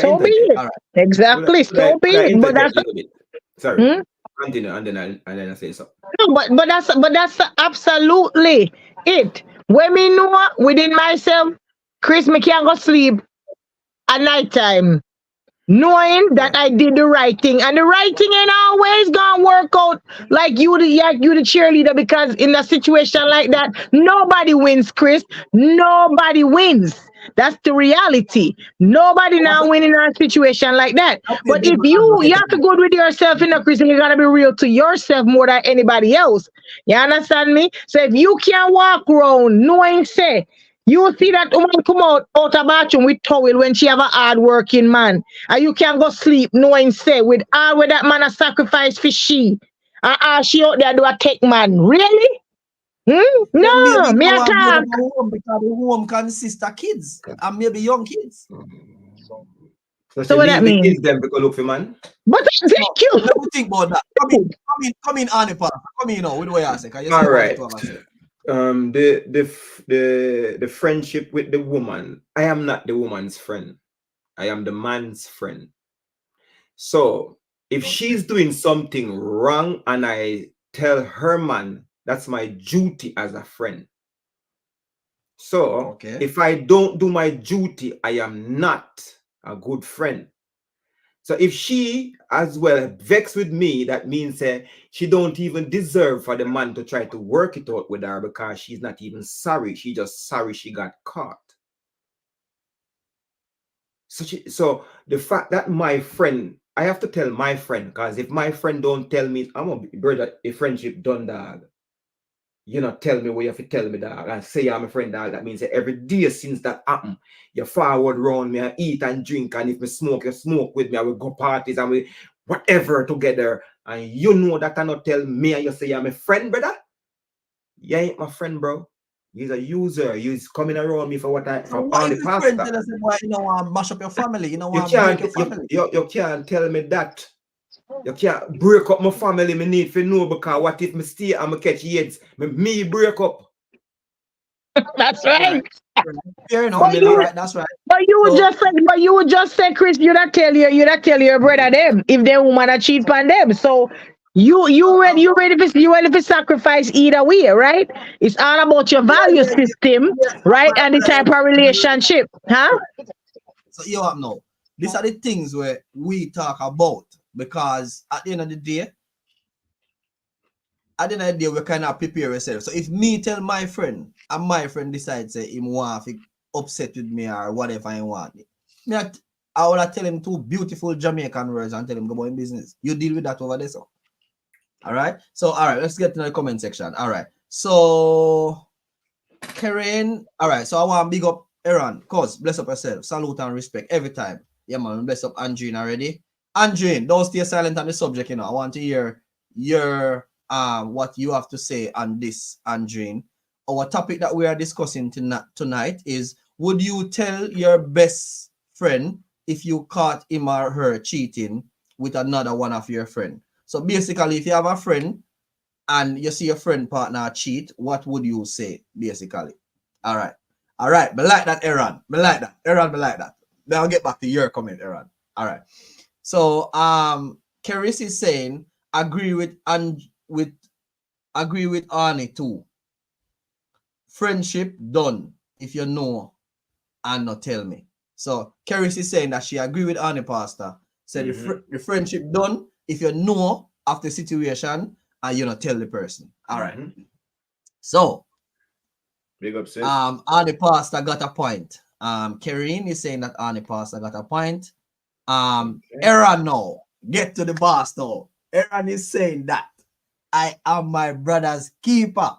So be it. All right. Exactly. So be it. But that's sorry. Continue and then I say so. No, but that's absolutely it. When me know within myself, Chris, me can't go sleep at night time, knowing that I did the right thing. And the right thing ain't always gonna work out like you the cheerleader, because in a situation like that, nobody wins, Chris. Nobody wins. That's the reality. Nobody now win in a situation like that. But if you have to go with yourself in a Chris, and you gotta be real to yourself more than anybody else. You understand me? So if you can't walk around knowing say you see that woman come out of bathroom with towel when she have a hard working man, and you can go sleep knowing say with all where that man a sacrifice for she, and she out there do a take man. Really? Then maybe No, you me a want to talk. go home because the home consists of kids and maybe young kids. So she So what that leave the mean? kids them because look for man. But thank you. Let me think about that. Come in, Annie Pastor. Come in now. With what you say? Because you All say what right. you have to say. The friendship with the woman. I am not the woman's friend. I am the man's friend. So if she's doing something wrong and I tell her man, that's my duty as a friend. So if I don't do my duty, I am not a good friend. So if she as well vexed with me, that means she don't even deserve for the man to try to work it out with her, because she's not even sorry. She just sorry she got caught. So the fact that my friend, I have to tell my friend, because if my friend don't tell me, I'm a brother, a friendship done, dog. You know, tell me what you have to tell me, dog, and say I'm a friend, dog. That means that every day since that happened, you forward round me and eat and drink, and if me smoke, you smoke with me. I will go parties and we whatever together. And you know that I not tell me and you say I'm a friend, brother. You ain't my friend, bro. He's a user. He's coming around me for what I So from why all the is your friend pastor. tell us why you don't want to mash up your family? You don't You want to break can't your family. you can't tell me that. You can't break up my family. Me need to know, because what if me stay and me catch AIDS? Me break up. That's right. Fair enough. But All right, that's right. you would just say, Chris, you not tell your brother them if the woman a cheat on them. So you ready to sacrifice either way, right? It's all about your value system, right? And the type of relationship, huh? So you up now. These are the things where we talk about, because at the end of the day, we kind of prepare ourselves. So if me tell my friend and my friend decides say him want to upset with me or whatever I want, I will tell him two beautiful Jamaican words and tell him go about in business. You deal with that over there, so. All right. So all right, let's get to the comment section. All right. So Karen, all right. So I want to big up Aaron, cause bless up yourself, salute and respect every time. Yeah, man. Bless up Andrine already. Andrine, don't stay silent on the subject. You know, I want to hear your what you have to say on this, Andrine. Our topic that we are discussing tonight is: would you tell your best friend if you caught him or her cheating with another one of your friend? So basically, if you have a friend and you see your friend partner cheat, what would you say, basically? All right. All right. Me like that, Aaron. Me like that. Aaron, me like that. Then I'll get back to your comment, Aaron. All right. So Keris is saying agree with Arnie too. Friendship done if you know and not tell me. So Keris is saying that she agree with Arnie Pastor. Said the friendship done if you know of the situation and you not tell the person. All right. So big up, sis. Arnie Pastor got a point. Karine is saying that Arnie Pastor got a point. Aaron now, get to the boss now. Aaron is saying that I am my brother's keeper.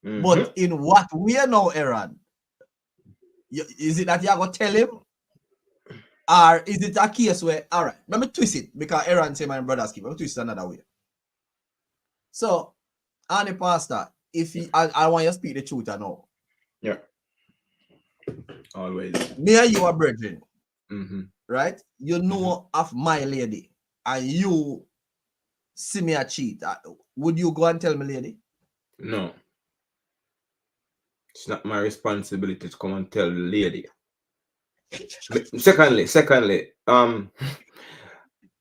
But in what way now, Aaron? Is it that you're going to tell him? Or is it a case where, all right, let me twist it, because Aaron say my brother's keeper. Let me twist it another way. So, Arnie Pastor, if he, I want you to speak the truth or no. Yeah. Always. Me and you are brethren. Right? You know of my lady and you see me a cheat. Would you go and tell me, lady? No. It's not my responsibility to come and tell the lady. Secondly,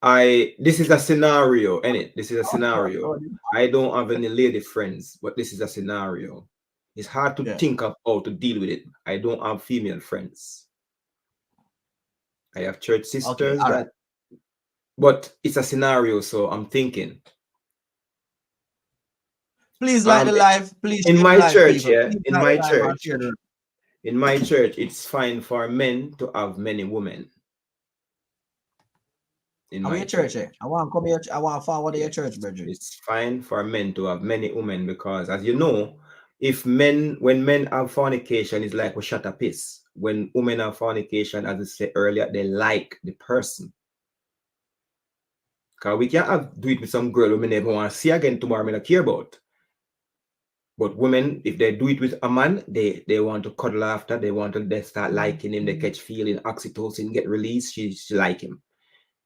This is a scenario, innit? This is a scenario. I don't have any lady friends, but this is a scenario. It's hard to think of how to deal with it. I don't have female friends. I have church sisters, but it's a scenario, so I'm thinking. Please like the live. Please in my church, people. yeah. Please In my church, it's fine for men to have many women. In my church, I want to come here. I want to forward your church, Bridget. It's fine for men to have many women because, as you know, when men have fornication, it's like we shut a piss. When women have fornication, as I said earlier, they like the person. Because we can't do it with some girl we never want to see again tomorrow, I don't care about. But women, if they do it with a man, they want to cuddle after, they start liking him, they catch feeling, oxytocin get released, she like him.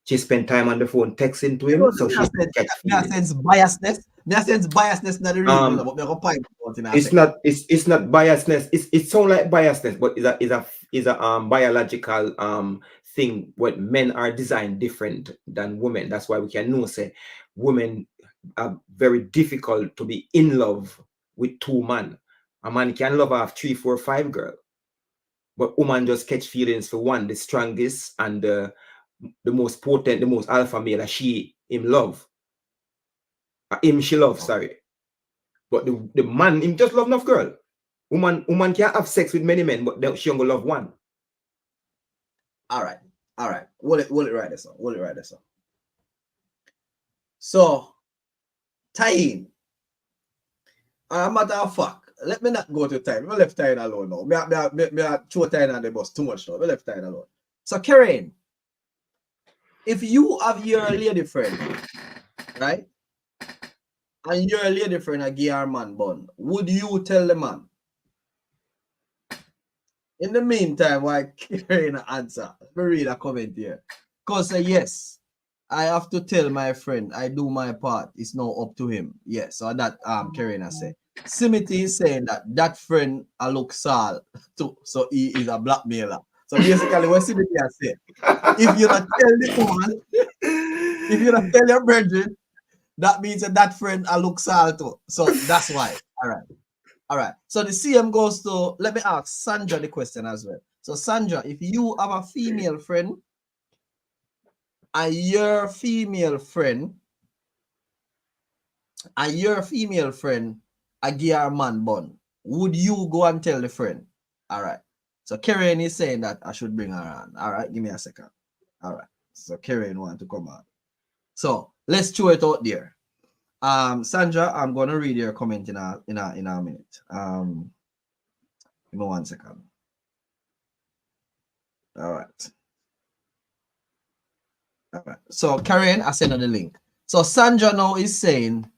She spend time on the phone texting to him, so she catch feeling. Sense biasness. That sense biasness not the reason, but it's not biasness. It sounds like biasness, but is a biological thing. What men are designed different than women. That's why we can know say women are very difficult to be in love with two men. A man can love have 3, 4, 5 girls, but woman just catch feelings for one, the strongest and the most potent, the most alpha male that she love. She love, sorry. But the man him just love enough girl. Woman can have sex with many men, but she only love one. All right. Will it right this one? So tying. Matter of fact, let me not go to time. I left tying alone now. Me throw tying on the bus too much now. I left tying alone. So Karen, if you have your lady friend, right? And your lady friend a give her man bun, would you tell the man? In the meantime, while Karen answer, let me read a comment here. Because yes, I have to tell my friend I do my part. It's now up to him. Yes, so that Karen has said. Simity is saying that friend a look sal too, so he is a blackmailer. So basically, what Simity has said, if you not tell the woman, if you not tell your brethren, that means that friend a look sal too. So that's why. All right. So the CM goes to, let me ask Sandra the question as well. So Sandra, if you have a female friend and your female friend a gear man bun, would you go and tell the friend? All right. So Karen is saying that I should bring her on. All right, give me a second. All right. So Karen want to come on. So let's throw it out there. Sandra, I'm gonna read your comment in a minute. Give me 1 second. All right. So Karen, I sent her the link. So Sandra now is saying,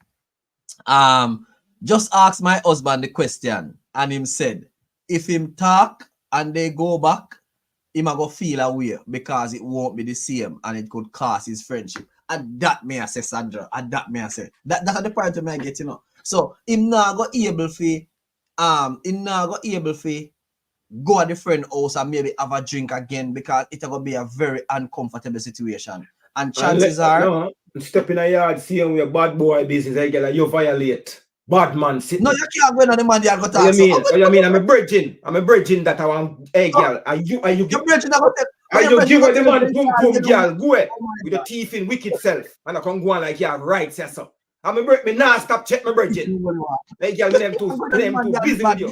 just ask my husband the question, and him said, if him talk and they go back, him a go feel away because it won't be the same and it could cost his friendship. And that may I say, Sandra, and that may I say. That's the point I get, you know. So him not go able to go at the friend house and maybe have a drink again because it's gonna be a very uncomfortable situation. And chances are, no, step in a yard, see him with bad boy business, I get you violate. Bad man sitting. No, you can't go in the man there go talk. What you mean? I'm a virgin that I want. Hey girl, are you your virgin that are you give her the man boom girl, go ahead with the teeth in wicked self. And I can go on like you have rights, yes sir. I'm a me nah stop check my virgin. Hey girl, me them too busy with you.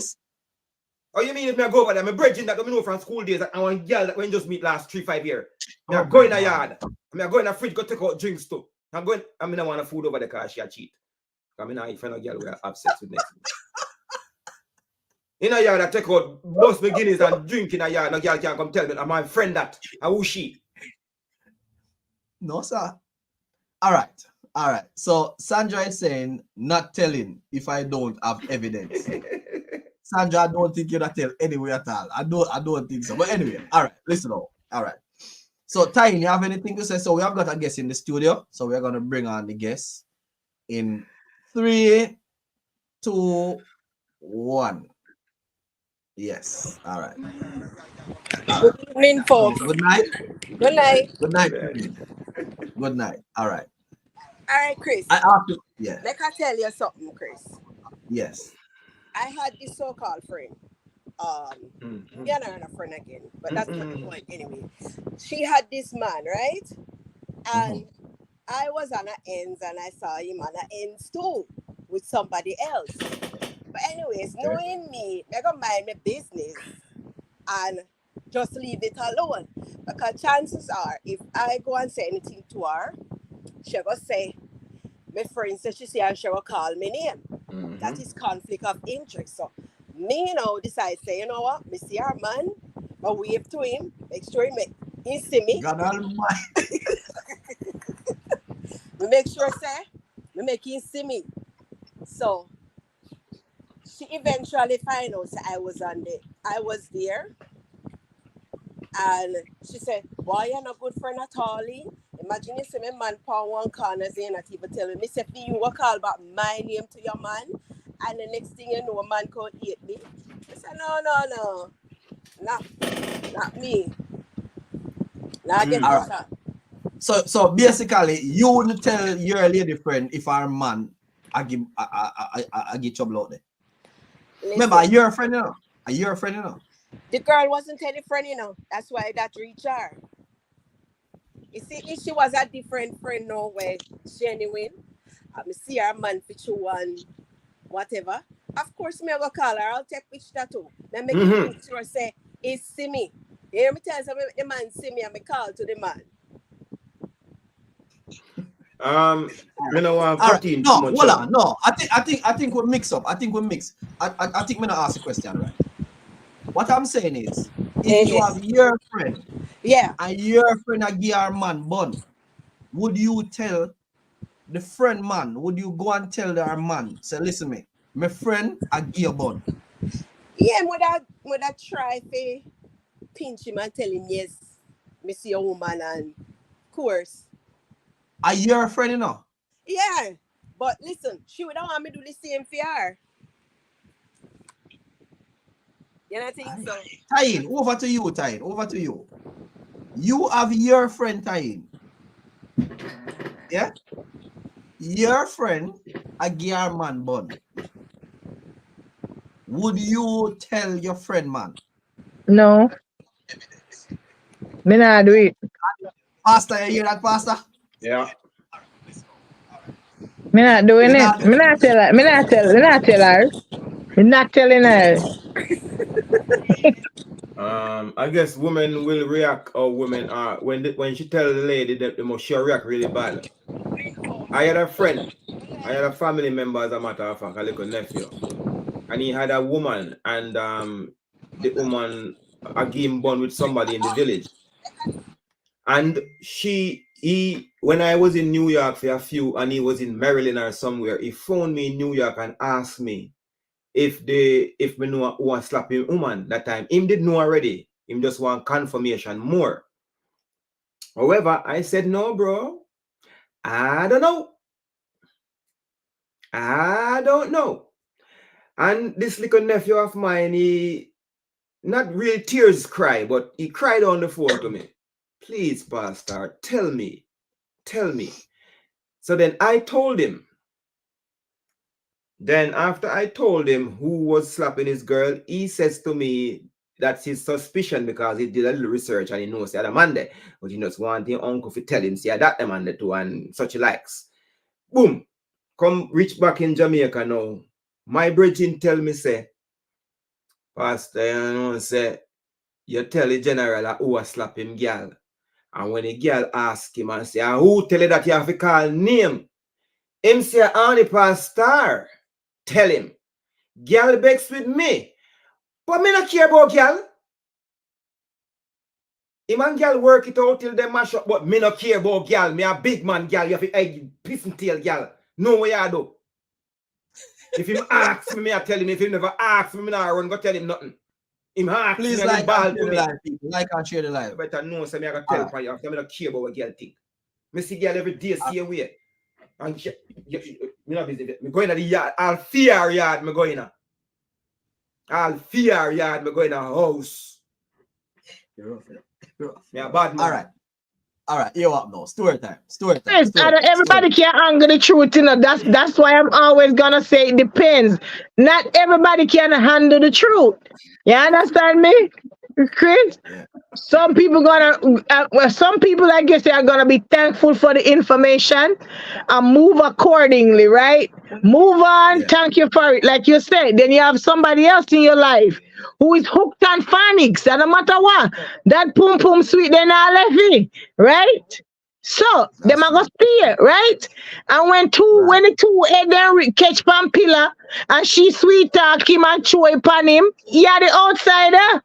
Oh, you mean if me go over there, I'm a virgin that don't know from school days, I want girl that when just meet last 3-5 years. Me go in a yard. Me go in a fridge, go take out drinks too. I mean I want a food over the car, she a cheat. I mean, if I know girl will have sex with next week. In a yard, I take out bust beginnings and drink in a yard. No girl can come tell me, I'm my friend that. And who she? No, sir. All right. So Sandra is saying, not telling if I don't have evidence. Sandra, I don't think you're not tell anyway at all. I don't think so. But anyway, all right. Listen up. All right. So Tyne, you have anything to say? So we have got a guest in the studio. So we're gonna bring on the guest in 3, 2, 1. Yes. All right. Good evening, folks. Good night. Good night. Good night. Good night. All right. All right, Chris. I have to. Yeah. Let me tell you something, Chris. Yes. I had this so-called friend. Yeah, not a friend again, but that's not the point anyway. She had this man, right? And I was on the ends and I saw him on the ends too with somebody else. But anyways, knowing me, I gonna mind my business and just leave it alone. Because chances are, if I go and say anything to her, she gonna say, my friend said she see and she will call me name. That is conflict of interest. So me, decide say, you know what, me see her man, but wave to him, make sure he see me. God almighty. Me make sure say, me make him see me. So she eventually find out I was there. And she said, boy, you're not good friend at all. Imagine you see me man for one corner, they not even tell me. Me say, for you, what call back my name to your man? And the next thing you know, a man called eat me. I said, no. Not me. Now get All right. So basically, you wouldn't tell your lady friend if our man I get trouble out there. Listen, Remember, are you a friend, you know? Are you a friend, you know? The girl wasn't any friend, you know. That's why that reached her. You see, if she was a different friend now, where genuine, I see her man picture one, whatever. Of course, me I go call her. I'll take picture too. Then make it sure say, he see me. You hear me tell you, the man see me and me call to the man. You know what? All right. No, hold on. No, I think we mix up. I think we mix. I think me not ask a question, right? What I'm saying is, if you have your friend, and your friend a give her man bun, would you tell the friend man? Would you go and tell their man? Say, listen, me, my friend a give a bun. Yeah, would I try to pinch him and tell him yes, me see a woman and of course. Are you a friend, you know? Yeah, but listen, she would not want me to do the same for her. You don't think so? Tyne, over to you, Tyne. Over to you. You have your friend, Tyne. Yeah? Your friend a give her man bun. Would you tell your friend, man? No. Me not do it. Pastor, you hear that, Pastor? Yeah. Me not doing it. Me not tell her. Me not tell her. Me not telling her. I guess women will react, or women are when she tell the lady that they must she react really bad. I had a friend, I had a family member, as a matter of fact, a little nephew, and he had a woman, and the woman again born with somebody in the village, and when I was in New York for a few, and he was in Maryland or somewhere, he phoned me in New York and asked me if me know who want slap him woman that time. Him did know already. Him just want confirmation more. However, I said, no, bro. I don't know. And this little nephew of mine, he not real tears cry, but he cried on the phone to me. Please, Pastor, tell me. So then I told him. Then after I told him who was slapping his girl, he says to me that's his suspicion because he did a little research and he knows the other man there. But he just want his uncle to tell him, see that the man there too and such likes. Boom. Come reach back in Jamaica now. My brethren tell me, say, Pastor, you know, say, you tell the general who was slap him girl. And when the girl ask him and say, who tell you that you have to call name? Him say, only Pastor. Tell him, girl begs with me. But me not care about girl. Him and girl work it out till they mash up, but me not care about girl. Me a big man girl. You have to egg piss and tail girl. Know what you do. If him ask me, I tell him. If he never ask me, I run go tell him nothing. Him ask please me like and ball and to share me. the live, people. Like and share the live. You better know, so me I got tell for you. After me not care about what girl think. Me see girl every day, see a way. And me not busy. Me going to the yard. I'll fear yard. Me going to. I'll fear yard. Me going to house. You're rough. Me a bad man. All right. All right, you up now. Story time. Story time. Yes, Story time. everybody can't handle the truth, you know. That's why I'm always gonna say it depends. Not everybody can handle the truth. You understand me, Chris? Yeah. Some people some people, I guess, they are gonna be thankful for the information and move accordingly, right? Move on. Yeah. Thank you for it, like you said. Then you have somebody else in your life who is hooked on phonics, and no matter what, that pum pum sweet, then I left it, right? So them That's are true. gonna stay, right? And when the two head then catch pan pillar and she sweet talk him and chew upon him, yeah, the outsider.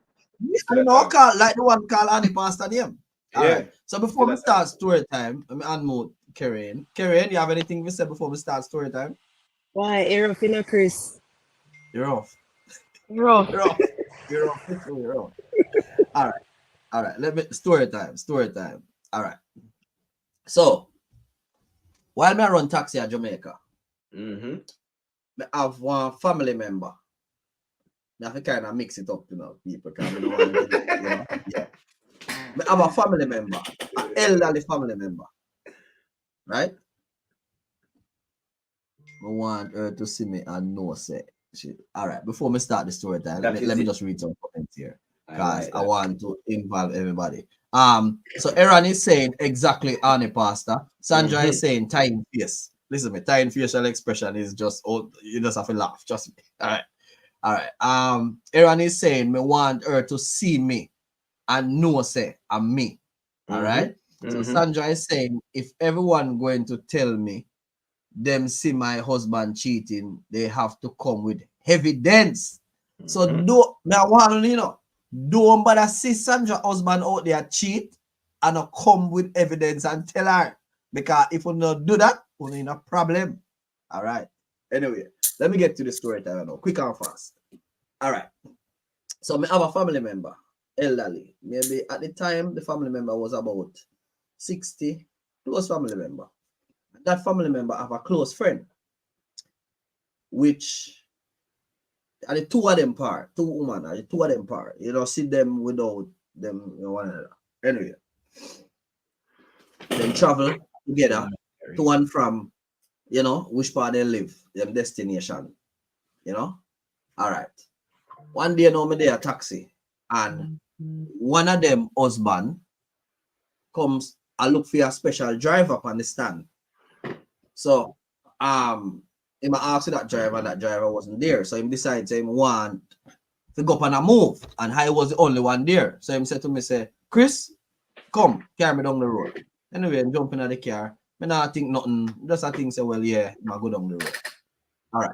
I know call like the one called Annie Pastor name. All Yeah. right. So before we start story time, let me unmute Karen. Karen, you have anything to say before we start story time? Why, you're up in a Chris? You're off. Bro. You're off. You're off. You're off. All right. All right. Let me story time. Story time. All right. So while I run taxi at Jamaica, I have one family member. I have to kind of mix it up, you know, people can you know, yeah. I have a family member, an elderly family member, right? I want her to see me and know say she. All right, before we start the story time, let me just read some comments here because I want to involve everybody. So Aaron is saying exactly Annie Pastor. Sandra is saying tying face. Listen, me tying facial expression is just you just have to laugh. Trust me. All right. Aaron is saying me want her to see me and know say I'm me. All right. So Sandra is saying if everyone going to tell me them see my husband cheating, they have to come with evidence. So don't bother see Sandra husband out there cheat and come with evidence and tell her. Because if you not do that, we're in a problem. All right. Anyway, let me get to the story time now. Quick and fast. All right. So I have a family member, elderly. Maybe at the time the family member was about 60, close family member. That family member have a close friend, which are the two of them par, two women, are the two of them par. You know, see them without them, you know, one another. Anyway, they travel together to and from, you know, which part they live, them destination, you know. All right. One day, now, me there a taxi, and one of them husband comes and look for a special driver on the stand. So, he asked that driver, and that driver wasn't there. So he decided him want to go up on a move, and I was the only one there. So he said to me, say, Chris, come, carry me down the road. Anyway, I'm jumping in the car. I not think nothing. Just I think say, well, yeah, I go down the road. All right.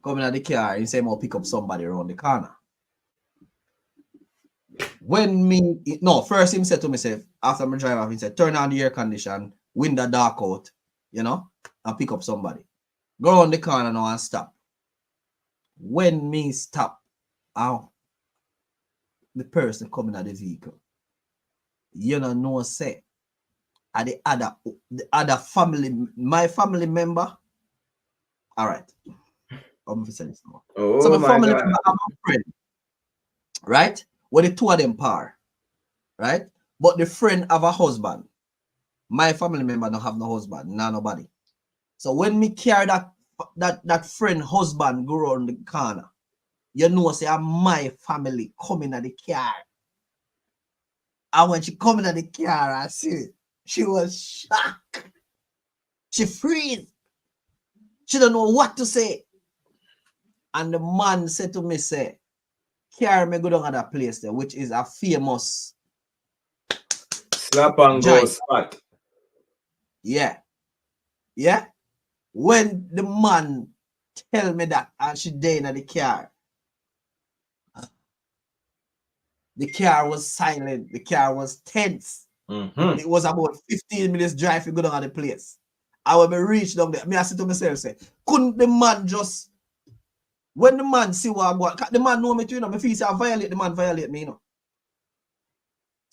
Coming in the car, he said, I'll pick up somebody around the corner. First he said to me, say, after my drive off, he said, turn on the air condition, window dark out, you know, and pick up somebody. Go around the corner now and stop. When me stop, the person coming at the vehicle, you know, say, are the other family, my family member. All right. I'm say this now. So my family member have a friend, right? Well, the two of them par, right? But the friend have a husband. My family member don't have no husband, nobody. So when me carry that friend husband go around the corner, you know, say my family coming at the car. And when she coming at the car, I see it. She was shocked. She freeze. She don't know what to say. And the man said to me, say, carry me go down at that place there, which is a famous slap and go spot. Yeah. Yeah. When the man tell me that and she there in the car was silent. The car was tense. It was about 15 minutes drive to go down at the place. I will be reached down there. I said to myself, say, couldn't the man just, when the man see what I want, the man know me too, you know, my feet say I violate, the man violate me, you know.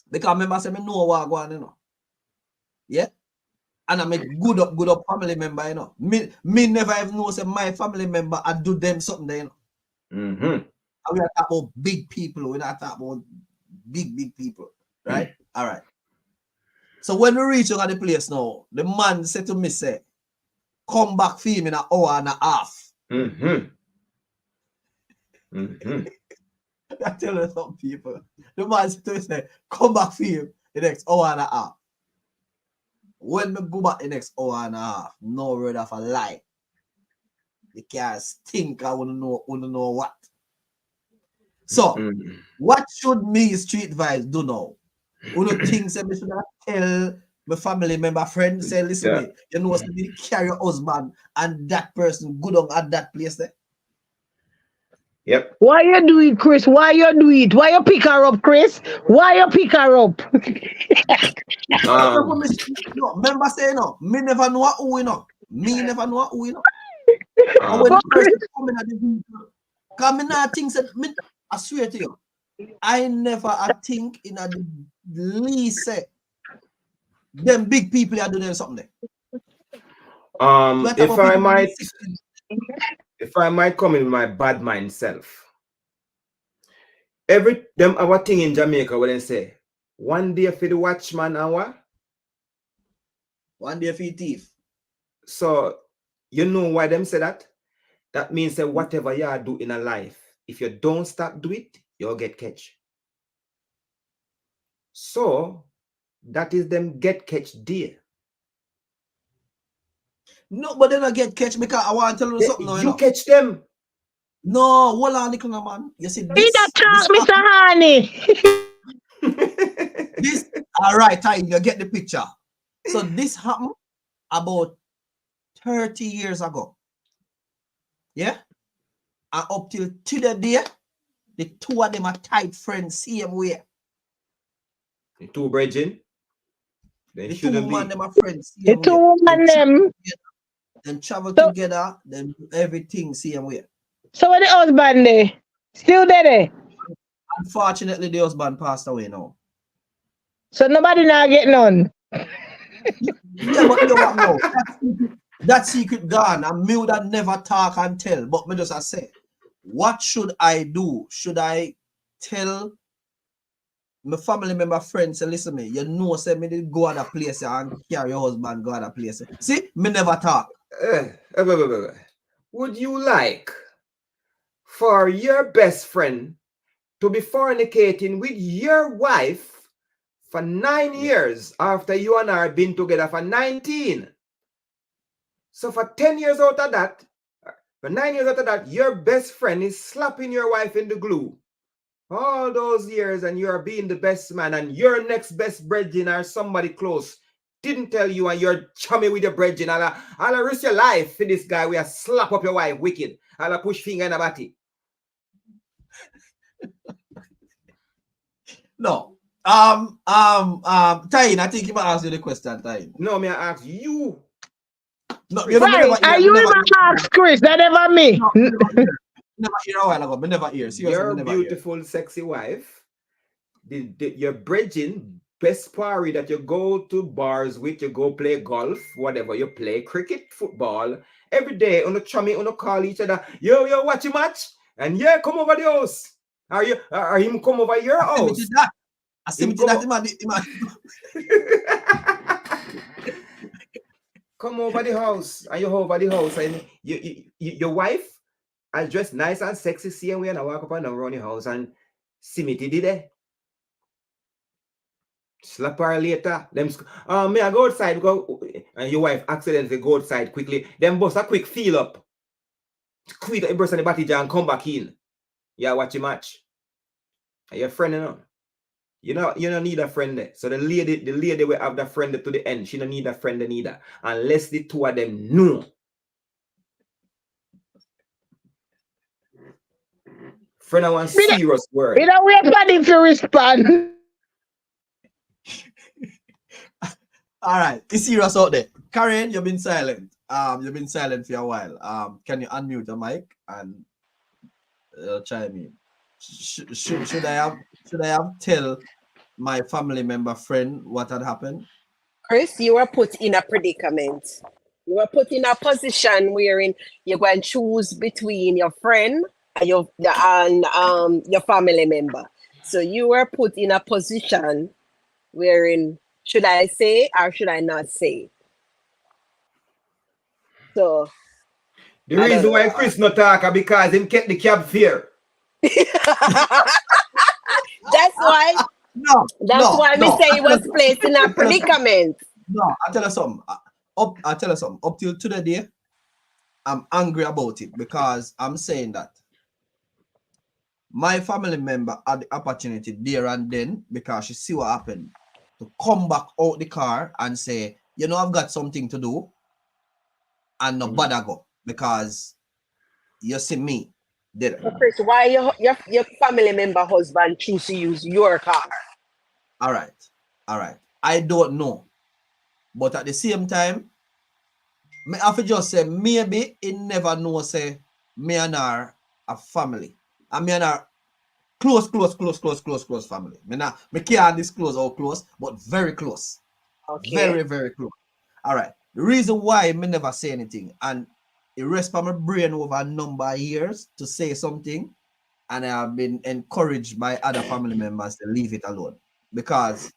Because remember, I say, I know what I want, you know. Yeah? And I'm a good up family member, you know. Me never even know, say, my family member, I do them something there, you know. And we are talking about big people. We're not talking about big people, right? All right. So when we reach out at the place now, the man said to me, say, come back for him in an hour and a half. I tell you some people. The man said to me, say, come back for him the next hour and a half. When we go back the next hour and a half, no word of a lie. The car stink, I wanna know what. So, what should me Street Vibes do now? Uno things that me should tell my family member, friend, say, listen, me, you know, somebody carry your husband and that person good on at that place there. Yep. Why you do it, Chris? Why you do it? Why you pick her up, Chris? Why you pick her up? No, remember saying no, me never know who we know. Me never know who we know. And when the person coming at the vehicle, because me not think that I swear to you, I never think in a least say them big people are doing something there. If I might come in with my bad mind self. Every them our thing in Jamaica when they say one day for the watchman hour. One day for the thief. So you know why them say that? That means that whatever you do in a life, if you don't stop do it, you'll get catch. So that is them get catch day. No, but they don't get catch because I want to tell you something. You catch them. No, hold on, Nicola, man. You see this? Talk, Mr. Honey. This, all right, you get the picture. So this happened about 30 years ago. Yeah? And up till today, the two of them are tight friends, same way. The two brethren. The two women them are friends. The two women them. Then travel together, then do everything same way. So where the husband there? Still there? Unfortunately, the husband passed away now. So nobody now get none. Yeah, but you know what now? That secret gone, and me would have never talk and tell. But me just I say, what should I do? Should I tell my family member friends, say, listen me, you know, say me did go other place and carry your husband go other place. See, me never talk. Would you like for your best friend to be fornicating with your wife for 9 years after you and I have been together for 19? So for 10 years out of that, for 9 years after that, your best friend is slapping your wife in the glue. All those years and you're being the best man and your next best brethren or somebody close didn't tell you and you're chummy with your brethren. I'll risk your life for this guy where slap up your wife wicked. I'll push finger in the body. No. Tyne, I think you might ask you the question, Tyne. No, me I ask you. No, you right. Are you even ask Chris? That never me. Never hear a while ago. Me never hear. Seriously, your never beautiful, hear. sexy wife, your brethren, best party that you go to bars with, you go play golf, whatever, you play cricket, football, every day on the chummy, on the call each other, yo, watch a match, and yeah, come over the house. Are him come over your house? I see me to that, man. Come over the house, and you over the house, and your wife, I dress nice and sexy, see and we and I walk up and down around the house and see me did it. Slap her later. Them may I go outside, go and your wife accidentally go outside quickly. Then bust a quick feel up. Quick the burst on the body jar and come back in. Yeah, watch your match. And your friend, you don't need a friend there. So the lady will have that friend to the end. She don't need a friend neither. Unless the two of them know. Friend, I want serious word. You know, we're planning to respond. All right, it's serious out there. Karen, you've been silent. You've been silent for a while. Can you unmute the mic and chime in? Should I have tell my family member friend what had happened? Chris, you were put in a predicament. You were put in a position wherein you're going to choose between your friend and your family member. So you were put in a position wherein should I say or should I not say? So The reason why Chris not talk because him kept the cab fare. that's why. No, That's why we say he was placed in a predicament. No, I'll tell you something. I'll tell you something. Up till today, I'm angry about it because I'm saying that my family member had the opportunity there and then because she see what happened to come back out the car and say, you know, I've got something to do and no bother go because you see me. Did So Chris, why your family member husband choose to use your car? all right. I don't know. But at the same time, me have to just say maybe it never know say me and her a family. And me and her close family. Me can't disclose how close, but very close. Okay. Very, very close. All right. The reason why me never say anything and it rests on my brain over a number of years to say something, and I have been encouraged by other family members to leave it alone because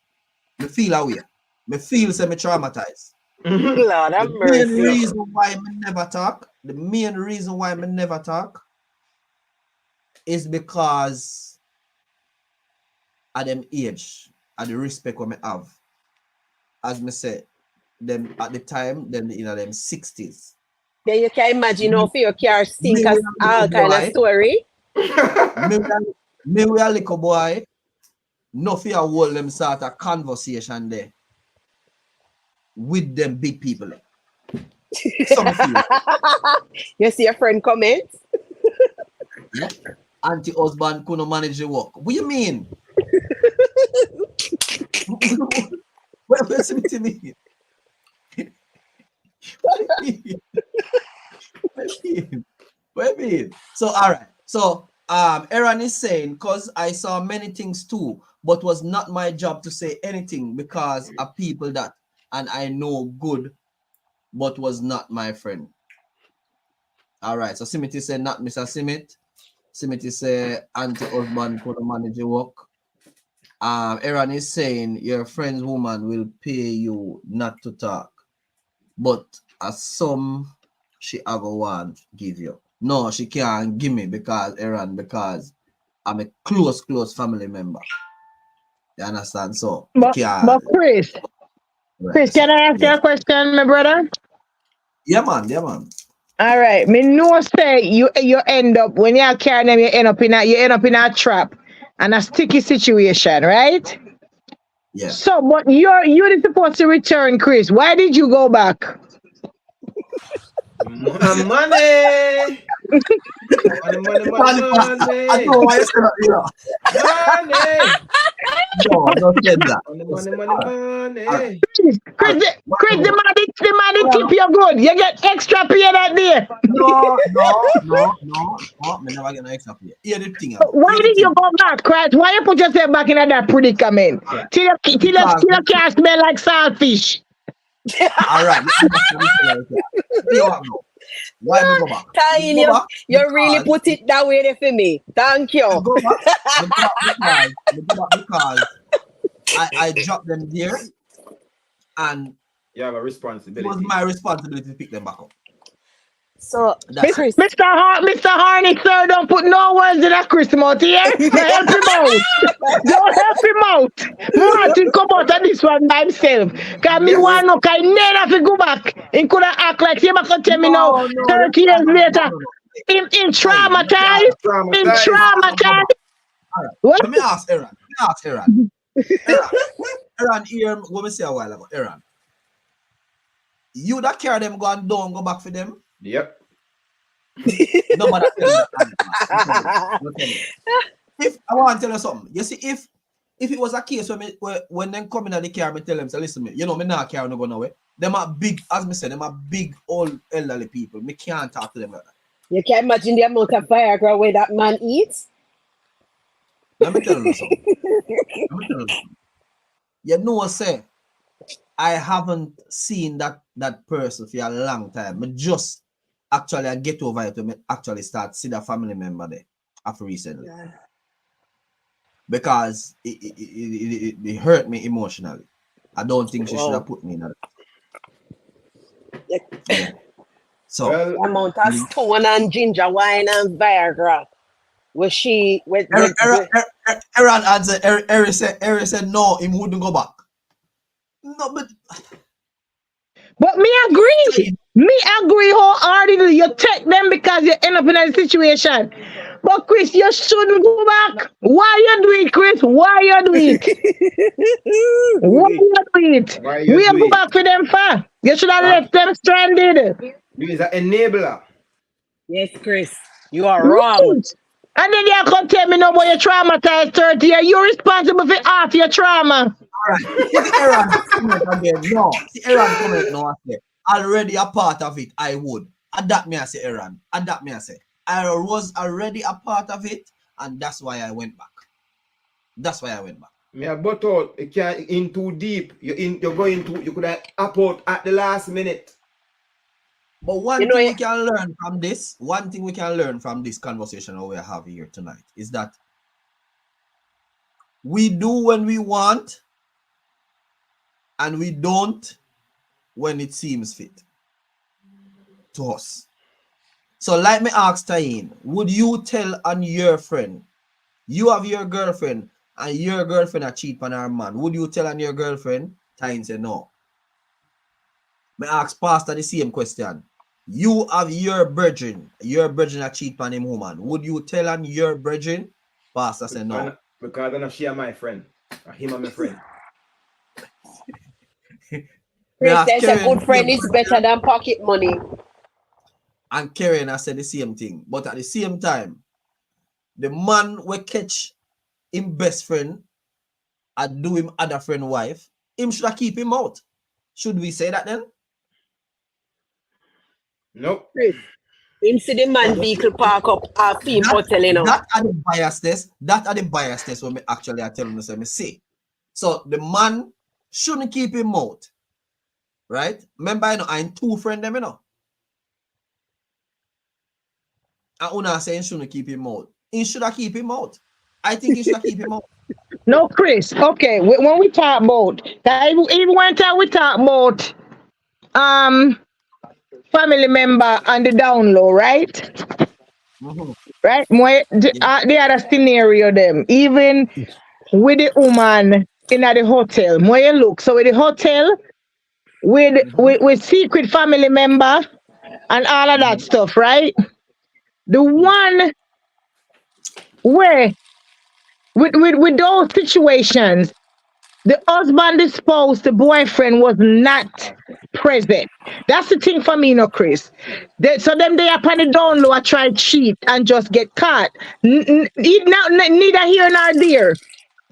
me feel away. Me feel say me traumatized. Lord have The main mercy. reason why me never talk, is because of them age and the respect what me have. As me say, them at the time, them in them 60s. Then you can imagine how for your car stink as all kind of story. Me we a little boy, no fear hold them sort of conversation there with them big people. Some feel. You see your friend comment? Yeah. Auntie husband couldn't manage the work. What you mean? What does it mean? What you mean? So all right. So Aaron is saying, because I saw many things too, but was not my job to say anything because of people that and I know good, but was not my friend. All right. So Simiti said not Mr. Simit. Simiti said auntie husband couldn't manage the work. Aaron is saying your friend's woman will pay you not to talk, but as some she ever want give you. No, she can't give me because because I'm a close family member. You understand? So But Chris, can I ask you a question, my brother? Yeah, man. All right. Me know say you end up when you carry them, you end up in a trap and a sticky situation, right? Yeah. So, but you're supposed to return, Chris. Why did you go back? Money. Money. I know why you said that, Money. No, I don't get that. Money. Chris, the man tip you good. You get extra pay that day. No. Me never get no extra pay. Here the thing. Why did you go back, Chris? Why you put yourself back in that predicament? Till you can't smell like saltfish. All right. Why me go back? Tyne, you really put it that way there for me. Thank you. Go back because I dropped them there and you have a responsibility. It was my responsibility to pick them back up. So, Chris. Mr. Harney, sir, don't put no words in that Chris mouth here. Help him out. Don't help him out. Martin come out of this one by himself. Because me want to know, never have to go back. He could have act like he could tell me now, 30 years later. In traumatized. In traumatized. Let me ask Aaron. Aaron, here, what we say a while ago, Aaron. You that carry them go and don't go back for them? Yep. Nobody tell me. If I want to tell you something, you see, if it was a case when them come in at the car, me tell them, so listen, me, you know, me not carry no go nowhere. Them are big, as me said, them are big old elderly people. Me can't talk to them like that. You can imagine the amount of Viagra where that man eats. Let me tell you something. You know, say, I haven't seen that person for a long time. I just actually I get over it to actually start see that family member there after recently. Because it hurt me emotionally. I don't think she should have put me in that. Yeah. So the amount of stone and ginger wine and Viagra. Was she with Aaron answered, Eric said no, he wouldn't go back. No, But me agree. Me agree wholeheartedly. You take them because you end up in a situation. But Chris, you shouldn't go back. Why you do it, Chris? Why you do it? Why you do it? Why you We do go it? back for them far. You should have left them stranded. You is an enabler. Yes, Chris. You are wrong. Right. And then you come tell me no, boy, you're traumatized 30 years. You're responsible for half your trauma. All right. See Aaron comment again. No. See Aaron comment now. I say, already a part of it, I would. Adapt me, I say, Aaron. Adapt me, I say. I was already a part of it, and that's why I went back. That's why I went back. Me a butt out. You can't in too deep. You're going to. You could have up out at the last minute. But one thing we can learn from this, conversation that we have here tonight is that we do when we want and we don't when it seems fit to us. So like me ask Tayin, would you tell on your friend, you have your girlfriend and your girlfriend a cheat on her man, would you tell on your girlfriend? Tayin said no. Me ask Pastor the same question. You have your brethren a cheat on him woman. Would you tell on your brethren? Pastor said no. Because I don't share my friend. Him and my friend. Chris says a good friend is better than pocket money. And Karen I said the same thing. But at the same time, the man will catch him best friend and do him other friend wife, him should have keep him out. Should we say that then? Nope. Chris, him see the man vehicle park up a fee hotel, you know. That are the bias test when me actually I tell him to say me see. So the man shouldn't keep him out. Right? Remember, you know, I'm two friends them, you know. And Una saying shouldn't keep him out. He should have keep him out. I think he should have keep him out. No, Chris. Okay, when we talk about that, even one time we talk about family member on the down low, right? Mm-hmm. Right? The other scenario them, even with the woman in the hotel. More you look. So with the hotel, with secret family member and all of that stuff, right? The one where with those situations, the husband, the spouse, the boyfriend was not present. That's the thing for me, no, Chris. So them they up on the down low, I try cheat and just get caught. Neither here nor there.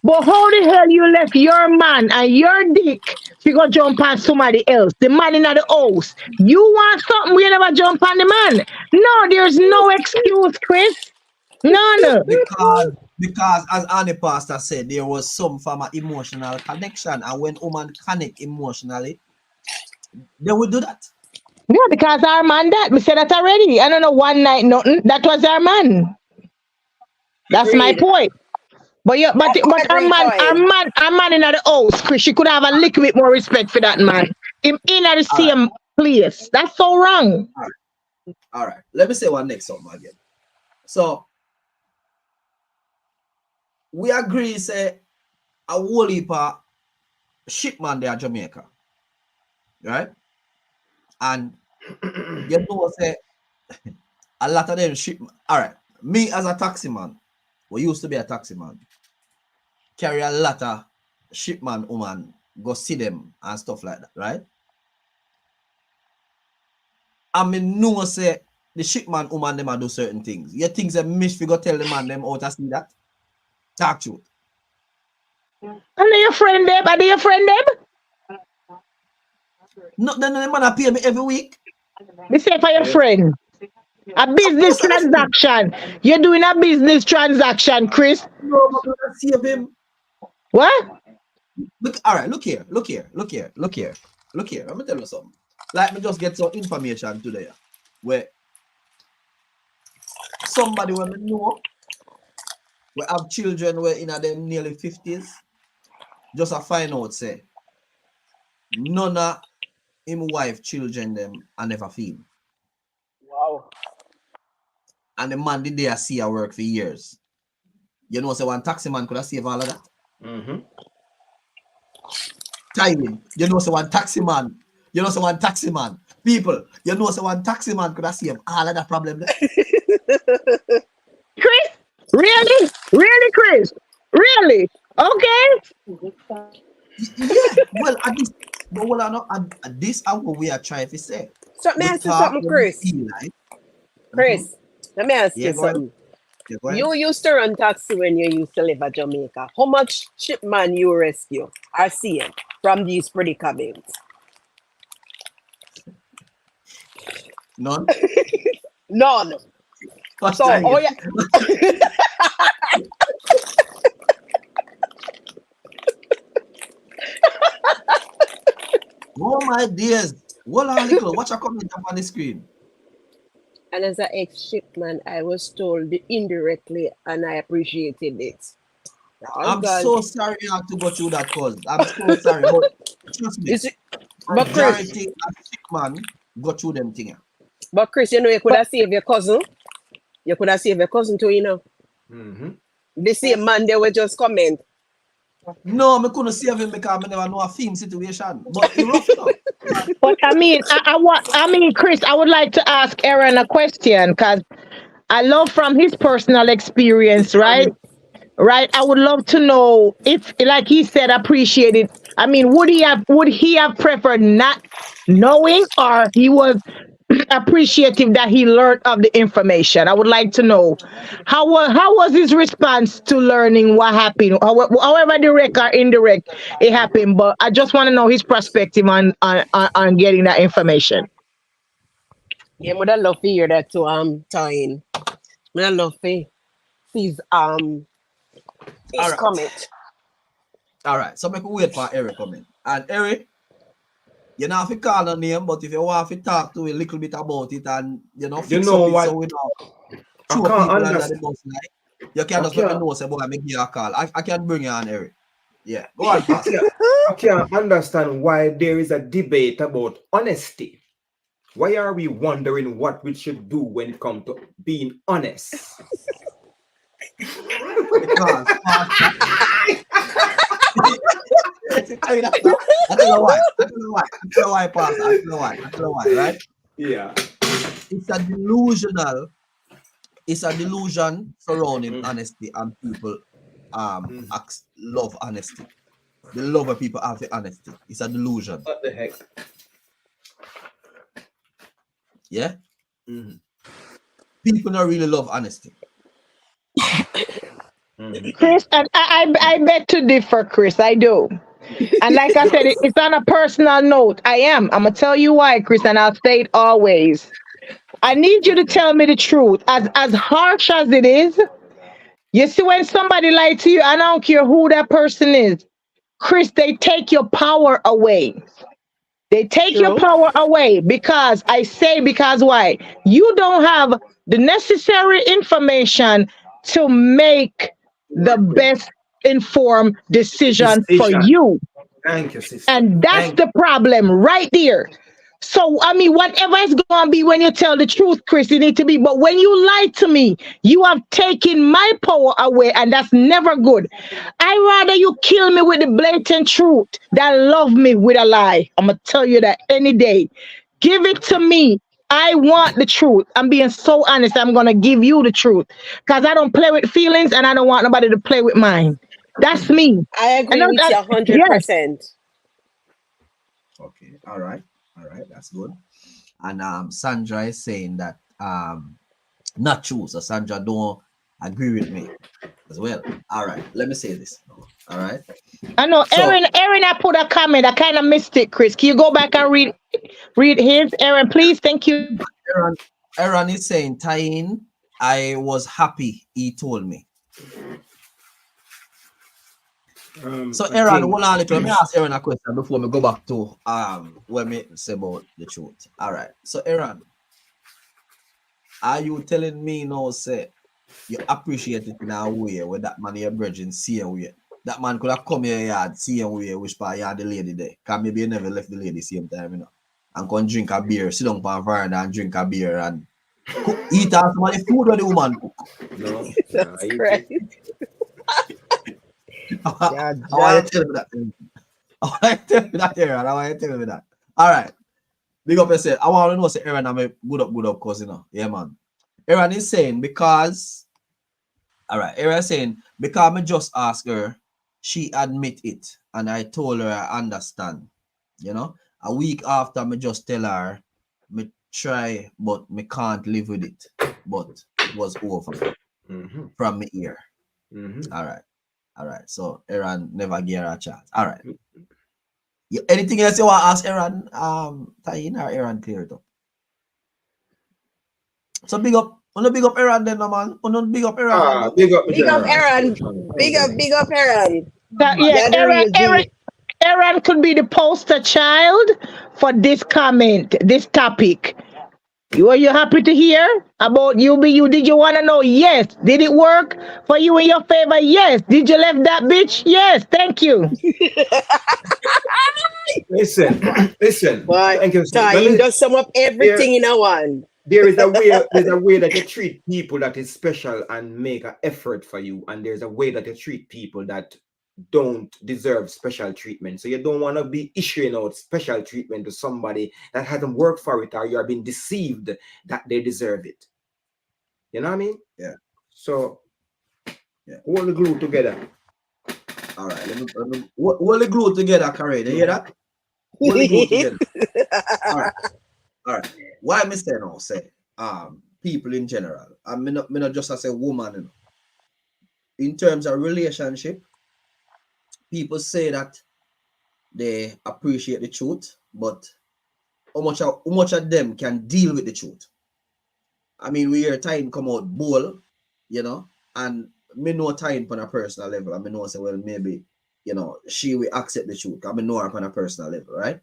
But how the hell you left your man and your dick to go jump on somebody else? The man in the house. You want something, we never jump on the man. No, there's no excuse, Chris. No. Because as Annie Pastor said, there was some form of emotional connection. And when woman connect emotionally, they will do that. Yeah, because our man that. We said that already. I don't know, one night, nothing. That was our man. That's my point. But our man in the house, Chris, she could have a little bit more respect for that man. Him in the same place. That's so wrong. All right. Let me say one next something again. So we agree, say a whole heap of shipman there at Jamaica. Right? And you know, say a lot of them shipman. All right. Me as a taxi man, we used to be a taxi man, carry a lot of shipman woman, go see them and stuff like that, right? I mean, no say the shipman woman them do certain things. You think they miss we go tell the man them how to see that? Talk truth. And your friend them? Are they your friend them? No, then the man pay me every week. They say for your friend. A business transaction. You're doing a business transaction, Chris. No, I'm gonna save him. What? Look, all right, look here. Let me tell you something. Like me just get some information today where somebody when we know we have children where in them nearly 50s, just a find out say none of him wife, children, them, I never feel. Wow. And the man did there see her work for years. You know, so one taxi man could have saved all of that. Timing. You know, so one taxi man. You know, so one taxi man. People, you know, so one taxi man could have saved all of that problem there. Chris? Really? Really, Chris? Really? Okay. Yeah. Well, at this, but well, at this hour we are trying to say. So, may I say something, Chris? Like. Chris, let me ask you Go ahead. something. Yeah, go ahead. You used to run taxi when you used to live at Jamaica. How much shipman you rescue or see from these predicaments? None. None. So, oh yeah. Oh my dears. Hold on, little. Watch a comment up on the screen. And as an ex-shipman, I was told indirectly, and I appreciated it. I'm so sorry you have to go through that, cause I'm so sorry. But trust me, majority of shipman go through them things. But Chris, you know, you could have saved your cousin. You could have saved your cousin too, you know. The same man, they will just comment. No, I couldn't save him because I never know a film situation. But he rough enough. But I mean, Chris, I would like to ask Aaron a question because I love from his personal experience, right? Right. I would love to know if, like he said, appreciate it. I mean, would he have preferred not knowing, or he was appreciative that he learned of the information? I would like to know how was his response to learning what happened, however direct or indirect it happened. But I just want to know his perspective on getting that information. Yeah, would I love to hear that too. Tying. I love to see his comment. All right, so make we wait for Eric comment. And Eric, you know, if you call the name, but if you want to talk to a little bit about it and fix know up what? it so we know I two can't people under understand. the bus, like, you can just let me know, say, boy, I make you a call. I can bring you on, Eric. Yeah, go on, Pastor. I can't understand why there is a debate about honesty. Why are we wondering what we should do when it comes to being honest? Because I don't know why, Pastor. I don't know why, right? Yeah. It's a delusion surrounding honesty, and people love honesty. The love of people have the honesty. It's a delusion. What the heck? Yeah? People don't really love honesty. Chris, and I beg to differ, Chris. I do. And like I said, it's on a personal note. I'm gonna tell you why, Chris, and I'll say it always. I need you to tell me the truth. As harsh as it is, you see, when somebody lies to you, I don't care who that person is, Chris, they take your power away. They take your power away because why? You don't have the necessary information to make the best informed decision for you. Thank you, sister. And that's the problem right there. So, I mean, whatever it's going to be when you tell the truth, Chris, you need to be. But when you lie to me, you have taken my power away, and that's never good. I rather you kill me with the blatant truth than love me with a lie. I'm going to tell you that any day. Give it to me. I want the truth. I'm being so honest. I'm going to give you the truth because I don't play with feelings, and I don't want nobody to play with mine. That's me. I agree with you 100%. Okay, all right, that's good. And Sandra is saying that not true. So Sandra don't agree with me as well. All right, let me say this. All right. I know Aaron. I put a comment. I kind of missed it, Chris. Can you go back and read his? Aaron, please. Thank you. Aaron is saying, Tyne, I was happy he told me. So Aaron, hold on a little. Let me ask Aaron a question before we go back to what me say about the truth. All right. So Aaron, are you telling me now, say you appreciate it in a way where that man your brethren see a way that man could have come here yard, see him where which part yard the lady there. Cause maybe he never left the lady same time, you know. And come drink a beer, sit down on veranda and drink a beer and cook, eat out some of the food that the woman cook. No. That's great. I want you to tell me that. I want you to tell me that, Aaron. I want you to tell me that. All right. Big up yourself. I want to know, say, Aaron, I'm a good up, cousin. You know? Yeah, man. Aaron is saying because, all right, Aaron is saying because I just asked her, she admit it, and I told her I understand. You know, a week after, me just tell her, me try, but me can't live with it. But it was over from me ear. All right. All right. So Aaron never gave her a chance. All right. Anything else you want to ask Aaron? Tying or Aaron clear it up? So big up Aaron then, man. Big up Aaron. Big up Aaron. Big up Aaron. Yeah, Aaron could be the poster child for this comment, this topic. Were you happy to hear about you? Did you want to know? Yes. Did it work for you in your favor? Yes. Did you left that bitch? Yes. Thank you. Listen. But Thank you. Ty, does sum up everything in a one. There's a way that you treat people that is special and make an effort for you, and there's a way that you treat people that don't deserve special treatment. So you don't want to be issuing out special treatment to somebody that hasn't worked for it, or you are being deceived that they deserve it. You know what I mean? Yeah. So hold the glue together. All right. Let me hold the glue together, Karen. You hear that? Hold the glue together. All right. Why me say no? Say people in general. I mean not just as a woman, you know. In terms of relationship, people say that they appreciate the truth, but how much of them can deal with the truth? I mean, we hear time come out bold, you know, and me know time on a personal level. I mean, know say, well, maybe, you know, she will accept the truth. I mean, know her on a personal level, right?